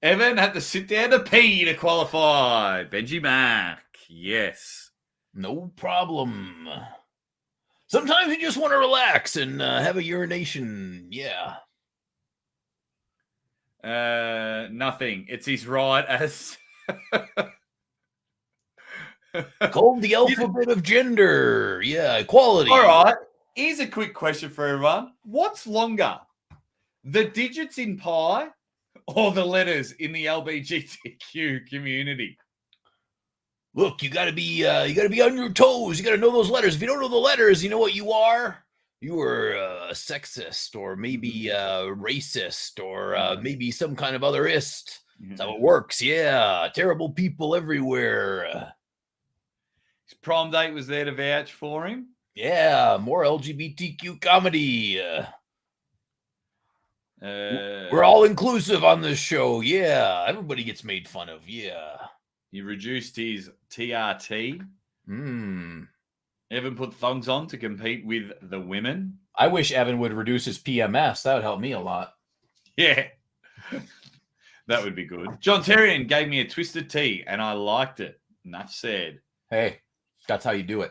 Evan had to sit down to pee to qualify. Benji Mack, yes. No problem. Sometimes you just want to relax and have a urination. Yeah. Nothing. It's his right as Called the alphabet of gender. Yeah, equality. All right. Here's a quick question for everyone. What's longer? The digits in pi or the letters in the LGBTQ community? Look, you gotta be on your toes. You gotta know those letters. If you don't know the letters, you know what you are? You are a sexist, or maybe racist, or maybe some kind of otherist. That's how it works. Yeah, terrible people everywhere. His prom date was there to vouch for him. Yeah, more LGBTQ comedy. We're all inclusive on this show. Yeah, everybody gets made fun of. Yeah. He reduced his TRT. Evan put thongs on to compete with the women. I wish Evan would reduce his PMS. That would help me a lot. Yeah. That would be good. John Terrian gave me a twisted tea and I liked it. Enough said. Hey, that's how you do it.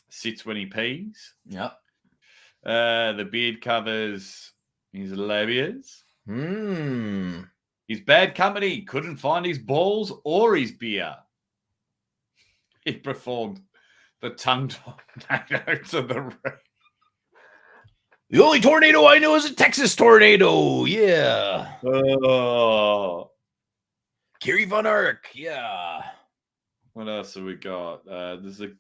Sits when he pees. Yep. The beard covers his labias. His bad company couldn't find his balls or his beer. He performed the tongue tornado to the ring. The only tornado I know is a Texas tornado. Yeah. Oh. Kerry Von Erich. Yeah. What else have we got? There's a.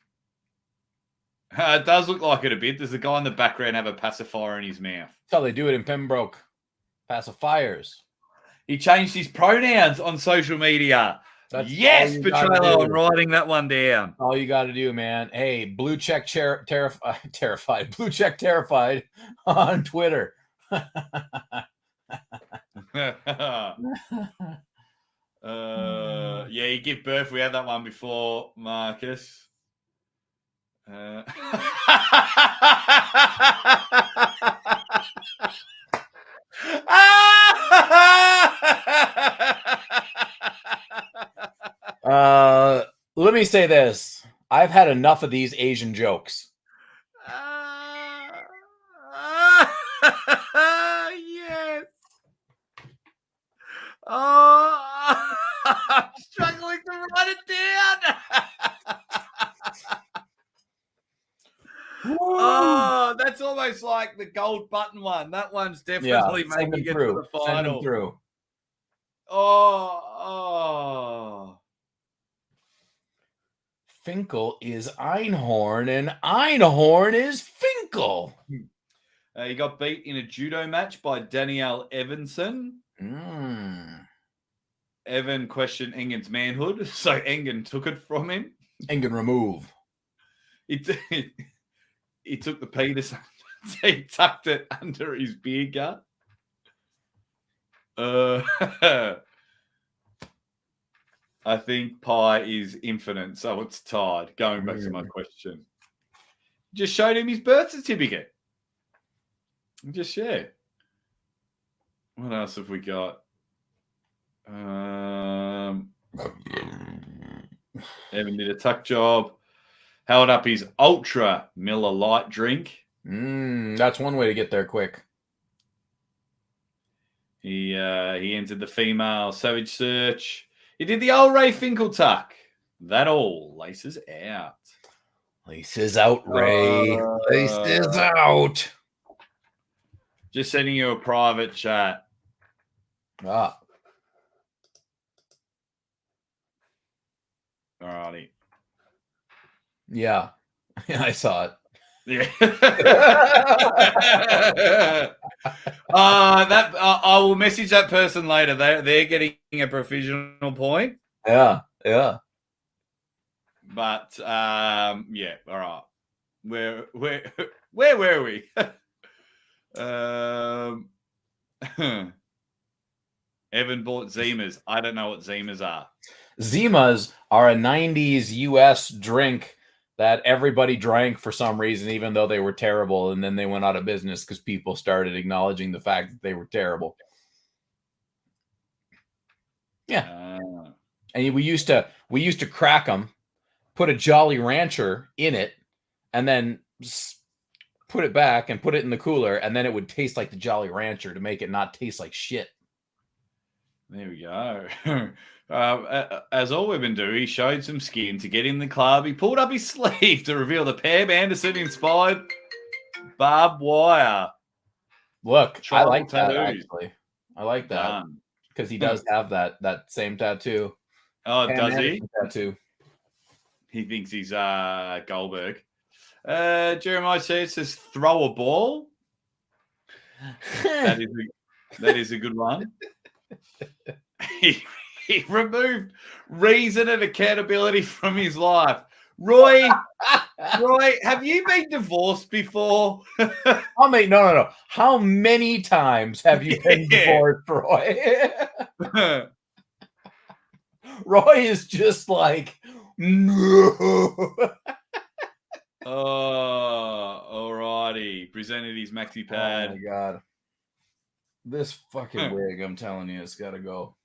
It does look like it a bit. There's a guy in the background have a pacifier in his mouth. That's how they do it in Pembroke. Pacifiers. He changed his pronouns on social media. That's yes, Petrello, I'm writing that one down. All you got to do, man. Hey, blue check terrified. Blue check terrified on Twitter. Yeah, you give birth. We had that one before, Marcus. Let me say this. I've had enough of these Asian jokes. Yes. Oh, I'm struggling to write it down. Oh, that's almost like the gold button one. That one's definitely making it to the final. Through. Oh. Finkel is Einhorn, and Einhorn is Finkel. He got beat in a judo match by Danielle Evanson. Evan questioned Engen's manhood, so Engen took it from him. Engen remove. He took the penis, he tucked it under his beer gut. I think pi is infinite, so it's tied. Going back to my question. Just showed him his birth certificate. Just share. What else have we got? Evan did a tuck job. Held up his Ultra Miller Light drink. That's one way to get there quick. He entered the female Savage Search. He did the old Ray Finkel tuck. That all. Laces out. Laces out, Ray. Laces out. Just sending you a private chat. Ah. Alrighty. Yeah. I saw it. Yeah. I will message that person later. They're getting a provisional point. Yeah. But yeah, all right. Where were we? Evan bought Zimas. I don't know what Zimas are. Zimas are a 90s US drink that everybody drank for some reason, even though they were terrible. And then they went out of business because people started acknowledging the fact that they were terrible. Yeah. And we used to crack them, put a Jolly Rancher in it, and then put it back and put it in the cooler. And then it would taste like the Jolly Rancher to make it not taste like shit. There we go. As all women do, he showed some skin to get in the club. He pulled up his sleeve to reveal the Pam Anderson-inspired barbed wire. Look, I Tribal like that, tattoos. actually. I like that. Done. Because he does have that same tattoo. Oh, Pam does he? Anderson tattoo. He thinks he's Goldberg. Jeremiah says throw a ball. That is a good one. He removed reason and accountability from his life. Roy, have you been divorced before? Oh, mate, no. How many times have you been divorced, Roy? Roy is just like, no. Alrighty. Presented his maxi pad. Oh my god. This fucking wig, I'm telling you, it's gotta go.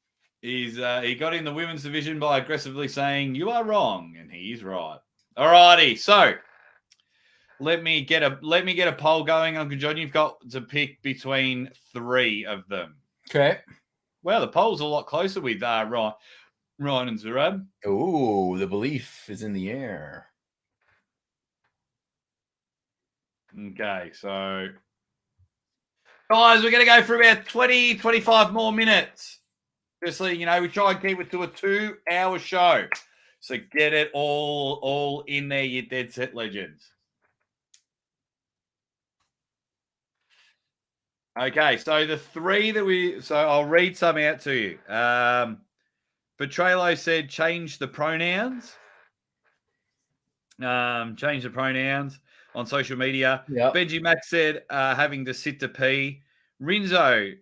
He got in the women's division by aggressively saying, "You are wrong," and he's right. Alrighty, so let me get a poll going, Uncle John. You've got to pick between 3 of them. Okay. Wow, the poll's a lot closer with Ryan and Zarab. Oh, the belief is in the air. Okay, so guys, we're going to go for about 20, 25 more minutes. Just so you know, we try and keep it to a 2-hour show. So get it all in there, you dead set legends. Okay, so the 3 that so I'll read some out to you. Petrello said change the pronouns. Change the pronouns on social media. Yep. Benji Mack said having to sit to pee. Rinzo,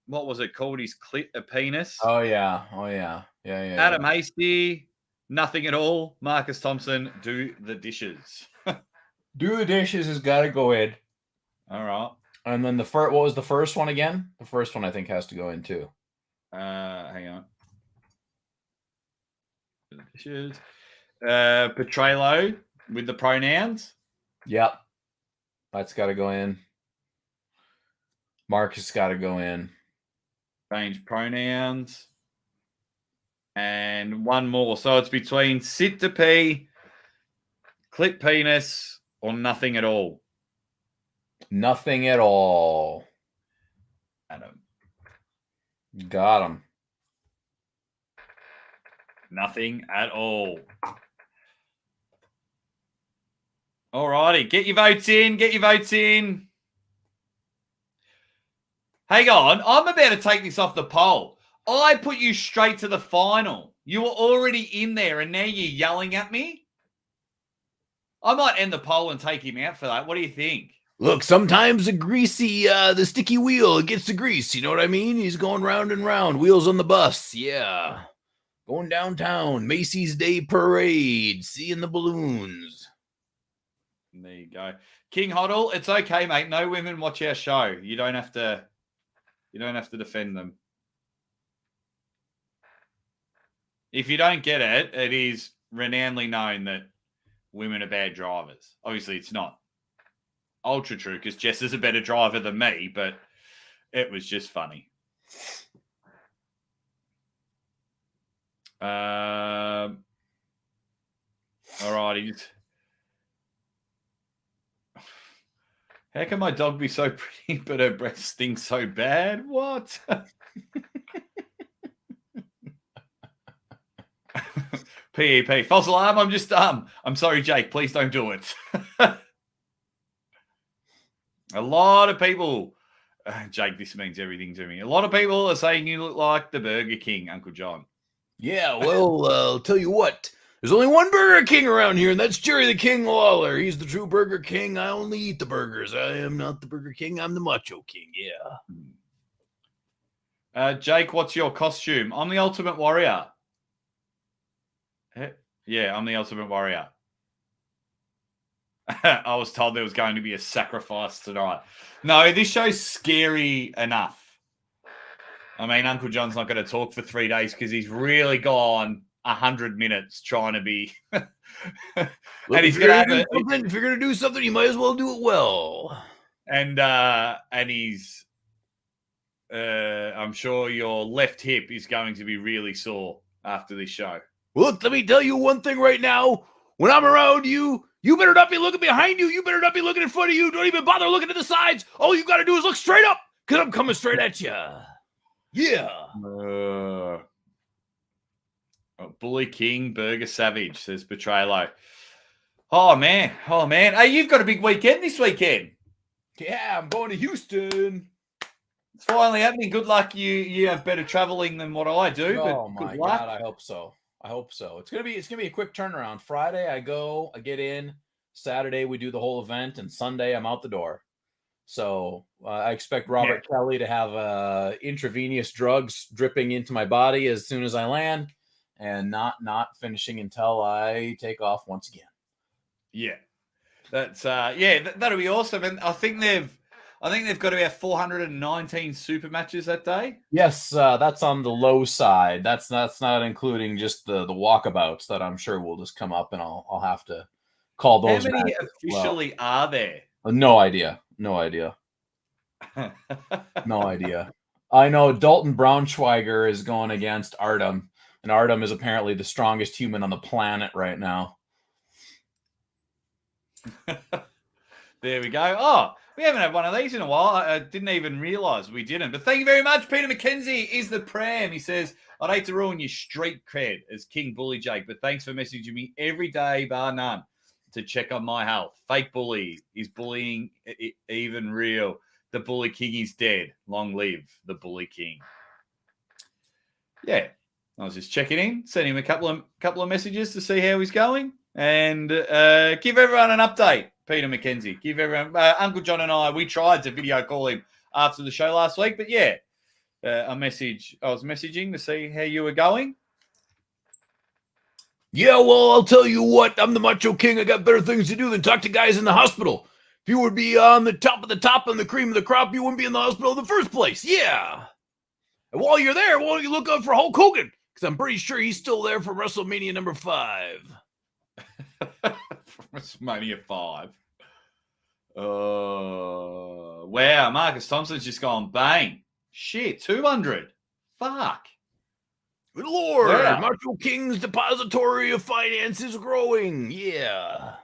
what was it called? His clit a penis. Oh yeah. Yeah. Adam Hasty, nothing at all. Marcus Thompson, do the dishes. Do the dishes has got to go in. All right. And then what was the first one again? The first one I think has to go in too. Hang on. The dishes. Petrello with the pronouns. Yep. That's got to go in. Marcus got to go in. Change pronouns. And one more. So it's between sit to pee, clit penis, or nothing at all. Nothing at all. Adam. Got him. Nothing at all. All righty. Get your votes in. Hang on. I'm about to take this off the poll. I put you straight to the final. You were already in there, and now you're yelling at me? I might end the poll and take him out for that. What do you think? Look, sometimes the sticky wheel gets the grease. You know what I mean? He's going round and round. Wheels on the bus. Yeah. Going downtown. Macy's Day Parade. Seeing the balloons. There you go. King Hoddle, it's okay, mate. No women watch our show. You don't have to defend them. If you don't get it, it is renownedly known that women are bad drivers. Obviously, it's not ultra true because Jess is a better driver than me, but it was just funny. All righty. How can my dog be so pretty, but her breath stinks so bad? What? PEP. False alarm. I'm just I'm sorry, Jake. Please don't do it. A lot of people, Jake, this means everything to me. A lot of people are saying you look like the Burger King, Uncle John. Yeah, well, I'll tell you what. There's only one Burger King around here, and that's Jerry the King Lawler. He's the true Burger King. I only eat the burgers. I am not the Burger King. I'm the Macho King. Yeah. Jake, what's your costume? I'm the Ultimate Warrior. Yeah, I'm the Ultimate Warrior. I was told there was going to be a sacrifice tonight. No, this show's scary enough. I mean, Uncle John's not going to talk for 3 days because he's really gone 100 minutes trying to be. Look, and he's going to have it. If you're going to do something, you might as well do it well. And he's I'm sure your left hip is going to be really sore after this show. Well, look, let me tell you one thing right now. When I'm around you, you better not be looking behind you. You better not be looking in front of you. Don't even bother looking to the sides. All you got to do is look straight up, because I'm coming straight at you. Yeah. Bully King, Burger Savage, says Betrayalo. Oh, man. Hey, you've got a big weekend this weekend. Yeah, I'm going to Houston. It's finally happening. Good luck. You have better traveling than what I do. Oh, but my God, I hope so. It's gonna be a quick turnaround. Friday I go, I get in. Saturday we do the whole event, and Sunday I'm out the door. So I expect Robert Kelly to have intravenous drugs dripping into my body as soon as I land, and not finishing until I take off once again. Yeah, that's that'll be awesome. And I think they've got about 419 super matches that day. Yes, that's on the low side. That's not including just the walkabouts that I'm sure will just come up, and I'll have to call those. How many officially are there? No idea. No idea. I know Dalton Braunschweiger is going against Artem, and Artem is apparently the strongest human on the planet right now. There we go. Oh, we haven't had one of these in a while. I didn't even realize we didn't. But thank you very much. Peter McKenzie is the pram. He says, I'd hate to ruin your street cred as King Bully Jake, but thanks for messaging me every day, bar none, to check on my health. Fake bully. Is bullying even real? The Bully King is dead. Long live the Bully King. Yeah. I was just checking in, sending him a couple of messages to see how he's going, and give everyone an update. Peter McKenzie, give everyone. Uncle Jon and I, we tried to video call him after the show last week, but yeah, I was messaging to see how you were going. Yeah, well, I'll tell you what. I'm the Macho King. I got better things to do than talk to guys in the hospital. If you would be on the top of the top and the cream of the crop, you wouldn't be in the hospital in the first place. Yeah. And while you're there, why don't you look out for Hulk Hogan? Because I'm pretty sure he's still there for WrestleMania number 5. WrestleMania 5. Wow, Marcus Thompson's just gone bang. Shit, 200. Fuck. Good Lord, wow. Macho King's depository of finance is growing. Yeah.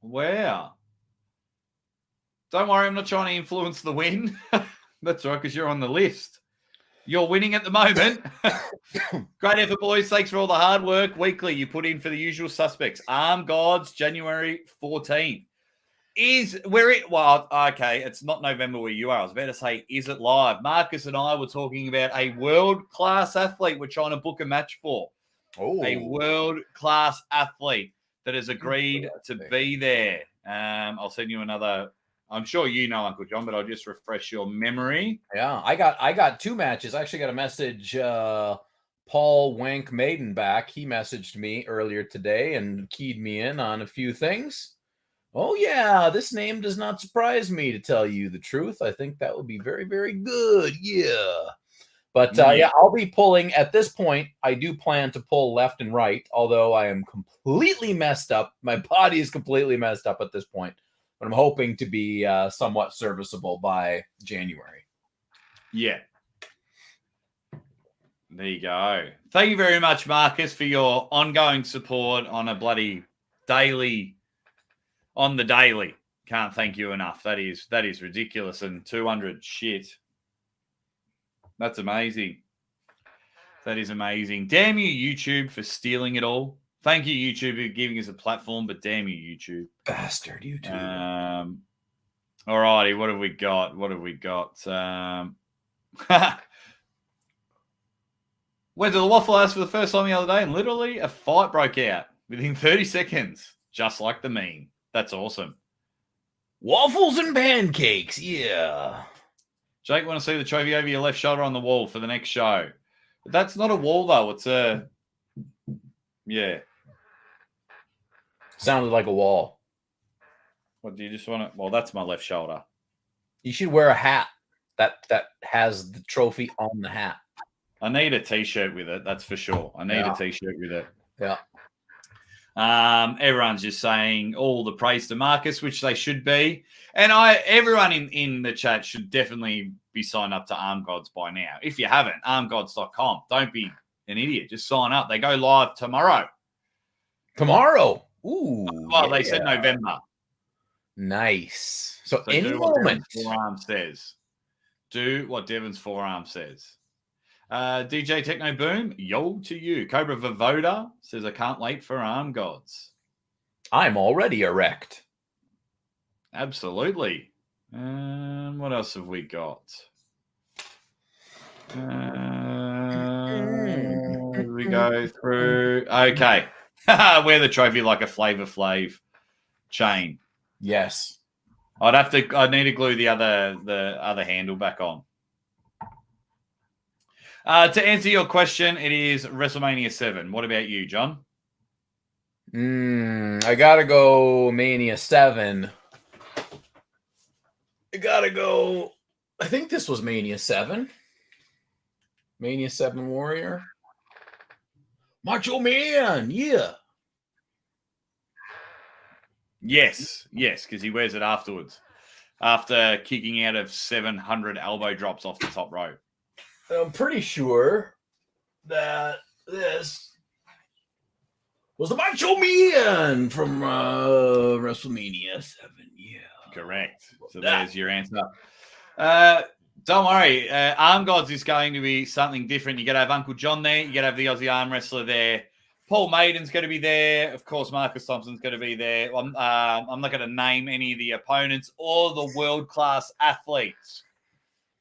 Wow. Don't worry, I'm not trying to influence the win. That's right, because you're on the list. You're winning at the moment. Great effort, boys. Thanks for all the hard work. Weekly, you put in for the usual suspects. Arm Gods, January 14th. Well, okay, it's not November where you are. I was about to say, is it live? Marcus and I were talking about a world-class athlete we're trying to book a match for. Oh. A world-class athlete that has agreed to be there. I'll send you another. I'm sure you know Uncle Jon, but I'll just refresh your memory. Yeah, I got 2 matches. I actually got a message. Paul Wank Maiden back. He messaged me earlier today and keyed me in on a few things. Oh yeah, this name does not surprise me, to tell you the truth. I think that would be very, very good. Yeah. But yeah, I'll be pulling at this point. I do plan to pull left and right, although I am completely messed up. My body is completely messed up at this point. But I'm hoping to be somewhat serviceable by January. Yeah. There you go. Thank you very much, Marcus, for your ongoing support on a bloody daily, on the daily. Can't thank you enough. That is ridiculous. And 200, shit. That's amazing. That is amazing. Damn you, YouTube, for stealing it all. Thank you, YouTube, for giving us a platform, but damn you, YouTube. Bastard YouTube. All righty, what have we got? Went to the Waffle House for the first time the other day, and literally a fight broke out within 30 seconds, just like the meme. That's awesome. Waffles and pancakes, yeah. Jake, want to see the trophy over your left shoulder on the wall for the next show? But that's not a wall, though. It's a... Yeah. Sounded like a wall. What, do you just want to... Well, that's my left shoulder. You should wear a hat that has the trophy on the hat. I need a T-shirt with it, that's for sure. I need a T-shirt with it. Yeah. Everyone's just saying all the praise to Marcus, which they should be. And everyone in the chat should definitely be signed up to Arm Gods by now. If you haven't, armgods.com. Don't be an idiot. Just sign up. They go live tomorrow. Tomorrow. Ooh. Well, they said November. Nice. So So any do what moment. Devon's forearm says. Do what Devon's forearm says. DJ Techno Boom, yo to you. Cobra Vavoda says, I can't wait for Arm Gods. I'm already erect. Absolutely. What else have we got? We go through. Okay. Wear the trophy like a Flavor Flav chain. Yes. I'd need to glue the other handle back on. To answer your question, it is WrestleMania 7. What about you, John? I gotta go Mania 7. I think this was Mania 7. Mania 7 Warrior. Macho Man, yeah. Yes, because he wears it afterwards. After kicking out of 700 elbow drops off the top rope. I'm pretty sure that this was the Macho Man from WrestleMania 7. Yeah. Correct. So there's your answer. Don't worry. Arm Gods is going to be something different. You're going to have Uncle Jon there. You're going to have the Aussie Arm Wrestler there. Paul Maiden's going to be there. Of course, Marcus Thompson's going to be there. I'm not going to name any of the opponents or the world-class athletes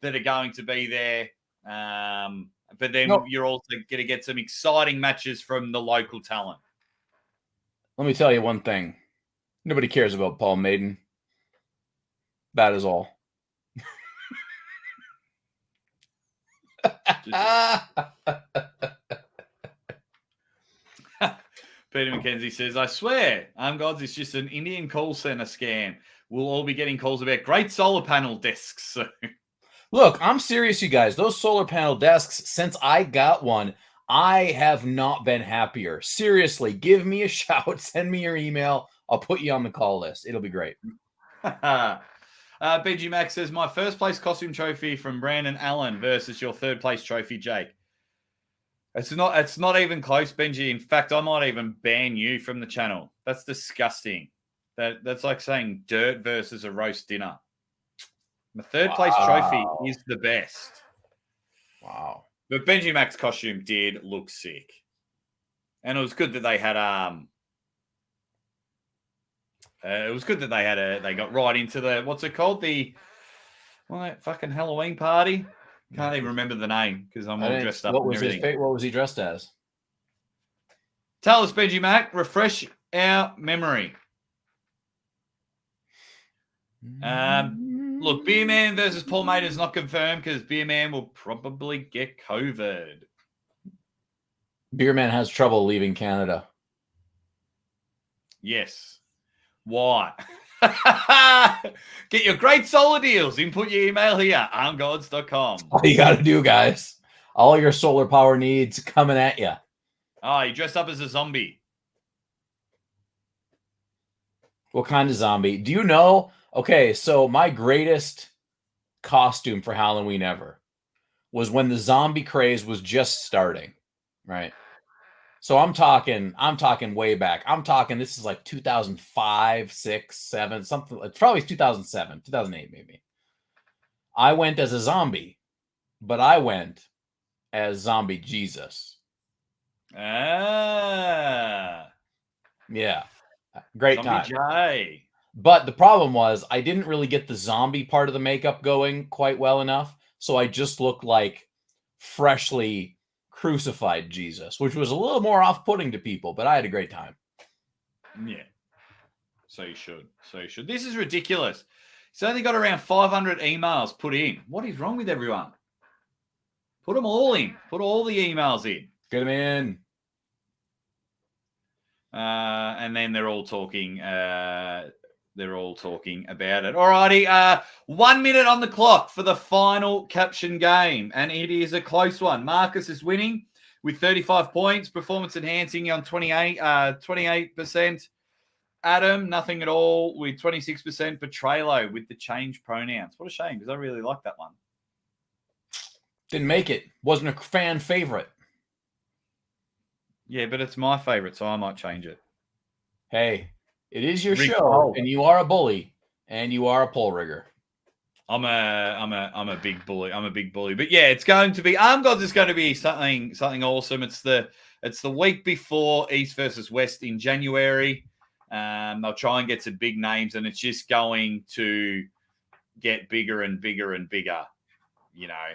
that are going to be there. But then you're also going to get some exciting matches from the local talent. Let me tell you one thing. Nobody cares about Paul Maiden. That is all. Peter McKenzie says, I swear, Arm Gods is just an Indian call center scam. We'll all be getting calls about great solar panel desks soon. Look, I'm serious, you guys. Those solar panel desks, since I got one, I have not been happier. Seriously, give me a shout. Send me your email. I'll put you on the call list. It'll be great. BG Max says, my first place costume trophy from Brandon Allen versus your third place trophy, Jake. It's not even close, Benji. In fact, I might even ban you from the channel. That's disgusting. That's like saying dirt versus a roast dinner. The third place trophy is the best. Wow. But Benji Mac's costume did look sick. And it was good that they had they got right into the, what's it called? That fucking Halloween party? Can't even remember the name because I'm all dressed up. What was he dressed as? Tell us, Benji Mac. Refresh our memory. Look, Beer Man versus Paul Maiden is not confirmed because Beer Man will probably get COVID. Beer Man has trouble leaving Canada. Yes. Why? Get your great solar deals. Input your email here, armgods.com. All you got to do, guys. All your solar power needs coming at you. Oh, you dressed up as a zombie. What kind of zombie? Do you know? Okay, so my greatest costume for Halloween ever was when the zombie craze was just starting, right? So I'm talking way back. I'm talking, this is like 2005, 6, 7, something. It's probably 2007, 2008 maybe. I went as a zombie, but I went as Zombie Jesus. Ah. Yeah. Great Zombie time. J. But the problem was I didn't really get the zombie part of the makeup going quite well enough. So I just looked like freshly crucified Jesus, which was a little more off-putting to people, but I had a great time. Yeah. So you should. This is ridiculous. It's only got around 500 emails put in. What is wrong with everyone? Put them all in. Put all the emails in. Get them in. And then they're all talking. They're all talking about it. Alrighty. 1 minute on the clock for the final caption game, and it is a close one. Marcus is winning with 35 points. Performance enhancing on 28%. Adam, nothing at all with 26%. Petrelo with the change pronouns. What a shame, because I really like that one. Didn't make it. Wasn't a fan favorite. Yeah, but it's my favorite, so I might change it. Hey, it is your Rick show, Cole. and you are a bully, and you are a pole rigger. I'm a big bully. I'm a big bully. But yeah, it's going to be Arm Gods is going to be something awesome. It's the week before East versus West in January. They'll try and get some big names, and it's just going to get bigger and bigger and bigger, you know.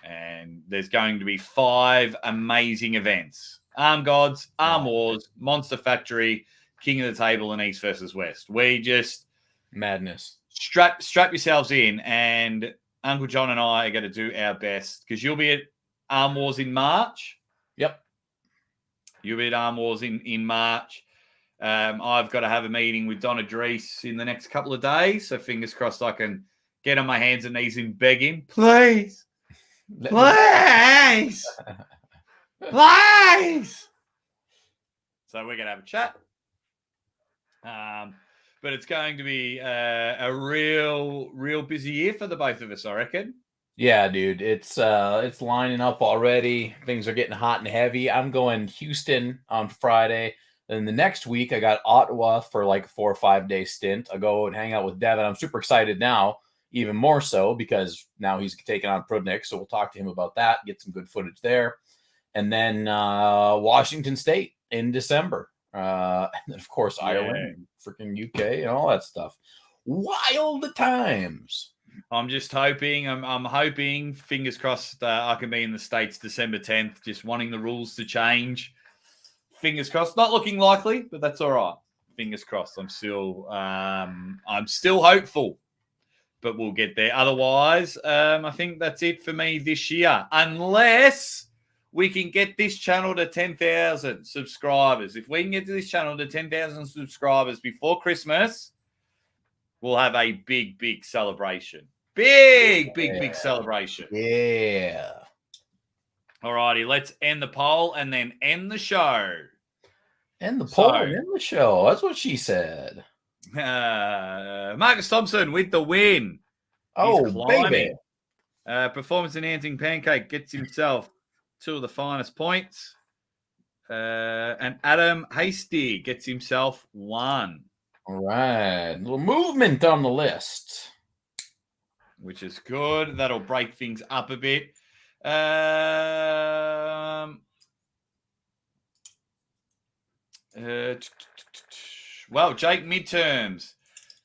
And there's going to be 5 amazing events: Arm Gods, Arm Wars, Monster Factory, King of the Table, and East versus West. We just madness. Strap yourselves in, and Uncle Jon and I are going to do our best because you'll be at Arm Wars in March. Yep. You'll be at Arm Wars in March. I've got to have a meeting with Donna Drees in the next couple of days, so fingers crossed I can get on my hands and knees and beg him, please, please, please. So we're going to have a chat. But it's going to be a real busy year for the both of us, I reckon. Yeah, dude, it's lining up already. Things are getting hot and heavy. I'm going Houston on Friday. Then the next week, I got Ottawa for like a 4 or 5 day stint. I'll go and hang out with Devon. I'm super excited now, even more so because now he's taking on Prudnyk. So we'll talk to him about that, get some good footage there. And then Washington State in December. And then, of course, Ireland, freaking UK, and all that stuff. Wild times. I'm just hoping, I'm hoping, fingers crossed, I can be in the States December 10th, just wanting the rules to change. Fingers crossed. Not looking likely, but that's all right. Fingers crossed. I'm still hopeful, but we'll get there. Otherwise, I think that's it for me this year, unless we can get this channel to 10,000 subscribers. If we can get to this channel to 10,000 subscribers before Christmas, we'll have a big celebration. Big celebration. Yeah. All righty, let's end the poll and then end the show. End the poll and end the show. That's what she said. Marcus Thompson with the win. Oh, baby. Performance-enhancing pancake gets himself 2 of the finest points. And Adam Hasty gets himself 1. All right. A little movement on the list. Which is good. That'll break things up a bit. Well, Jake, midterms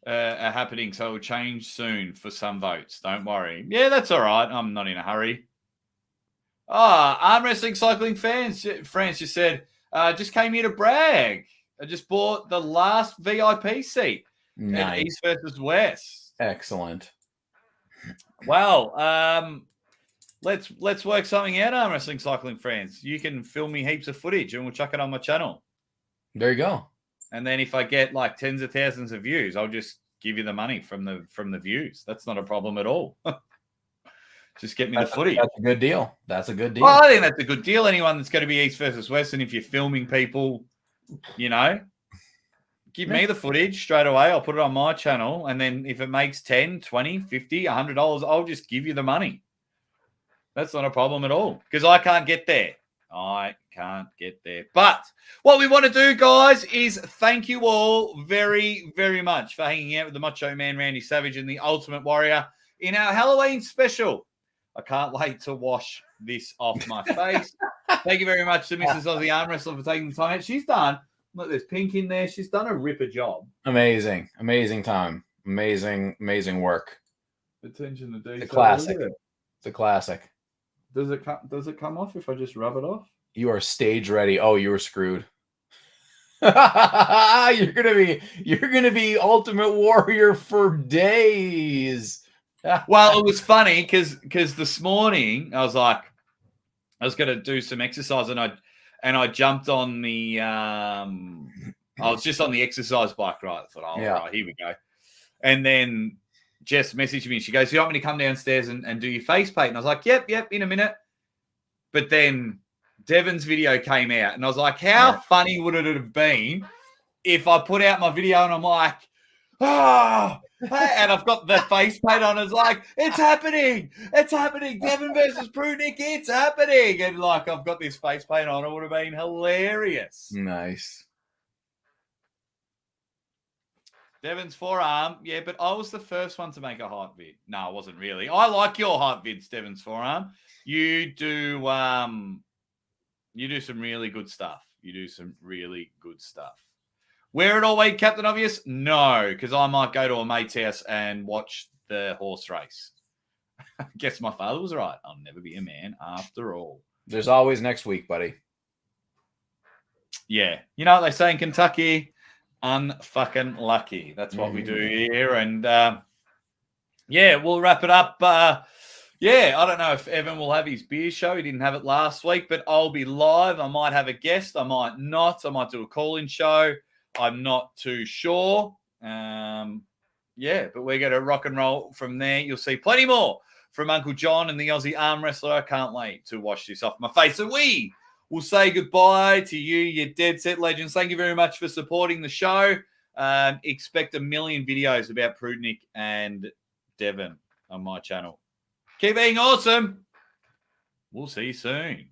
are happening, so it'll change soon for some votes. Don't worry. Yeah, that's all right. I'm not in a hurry. Arm Wrestling Cycling fans, France just said, just came here to brag. I just bought the last VIP seat at East versus West. Excellent. Well, let's work something out, Arm Wrestling Cycling fans. You can film me heaps of footage and we'll chuck it on my channel. There you go. And then if I get like tens of thousands of views, I'll just give you the money from the views. That's not a problem at all. Just get me the footage. That's a good deal. That's a good deal. Well, I think that's a good deal. Anyone that's going to be East versus West, and if you're filming people, you know, give me the footage straight away. I'll put it on my channel. And then if it makes 10, 20, 50, $100, I'll just give you the money. That's not a problem at all because I can't get there. I can't get there. But what we want to do, guys, is thank you all very, very much for hanging out with the Macho Man Randy Savage and the Ultimate Warrior in our Halloween special. I can't wait to wash this off my face. Thank you very much to Mrs. Aussie Armwrestler for taking the time. She's done. Look, there's pink in there. She's done a ripper job. Amazing. Amazing time. Amazing work. Attention to detail. It's a classic. It's a classic. Does it come off if I just rub it off? You are stage ready. Oh, you were screwed. You're gonna be Ultimate Warrior for days. Well, it was funny because this morning I was like, I was going to do some exercise and I jumped on the I was just on the exercise bike, right? I thought, all right, here we go. And then Jess messaged me. She goes, "You want me to come downstairs and do your face paint?" And I was like, yep, in a minute. But then Devon's video came out and I was like, how funny would it have been if I put out my video and I'm like, And I've got the face paint on. It's like, it's happening. It's happening. Devon versus Prudnyk. It's happening. And like, I've got this face paint on. It would have been hilarious. Nice. Devon's forearm. Yeah, but I was the first one to make a hype vid. No, I wasn't really. I like your hype vids, Devon's forearm. You do some really good stuff. Wear it all week, Captain Obvious? No, because I might go to a mate's house and watch the horse race. Guess my father was right. I'll never be a man after all. There's always next week, buddy. Yeah. You know what they say in Kentucky? Unfucking lucky. That's what we do here. And, we'll wrap it up. I don't know if Evan will have his beer show. He didn't have it last week, but I'll be live. I might have a guest. I might not. I might do a call-in show. I'm not too sure. But we're going to rock and roll from there. You'll see plenty more from Uncle Jon and the Aussie Armwrestler. I can't wait to wash this off my face. So we will say goodbye to you, you dead set legends. Thank you very much for supporting the show. Expect a million videos about Prudnyk and Devon on my channel. Keep being awesome. We'll see you soon.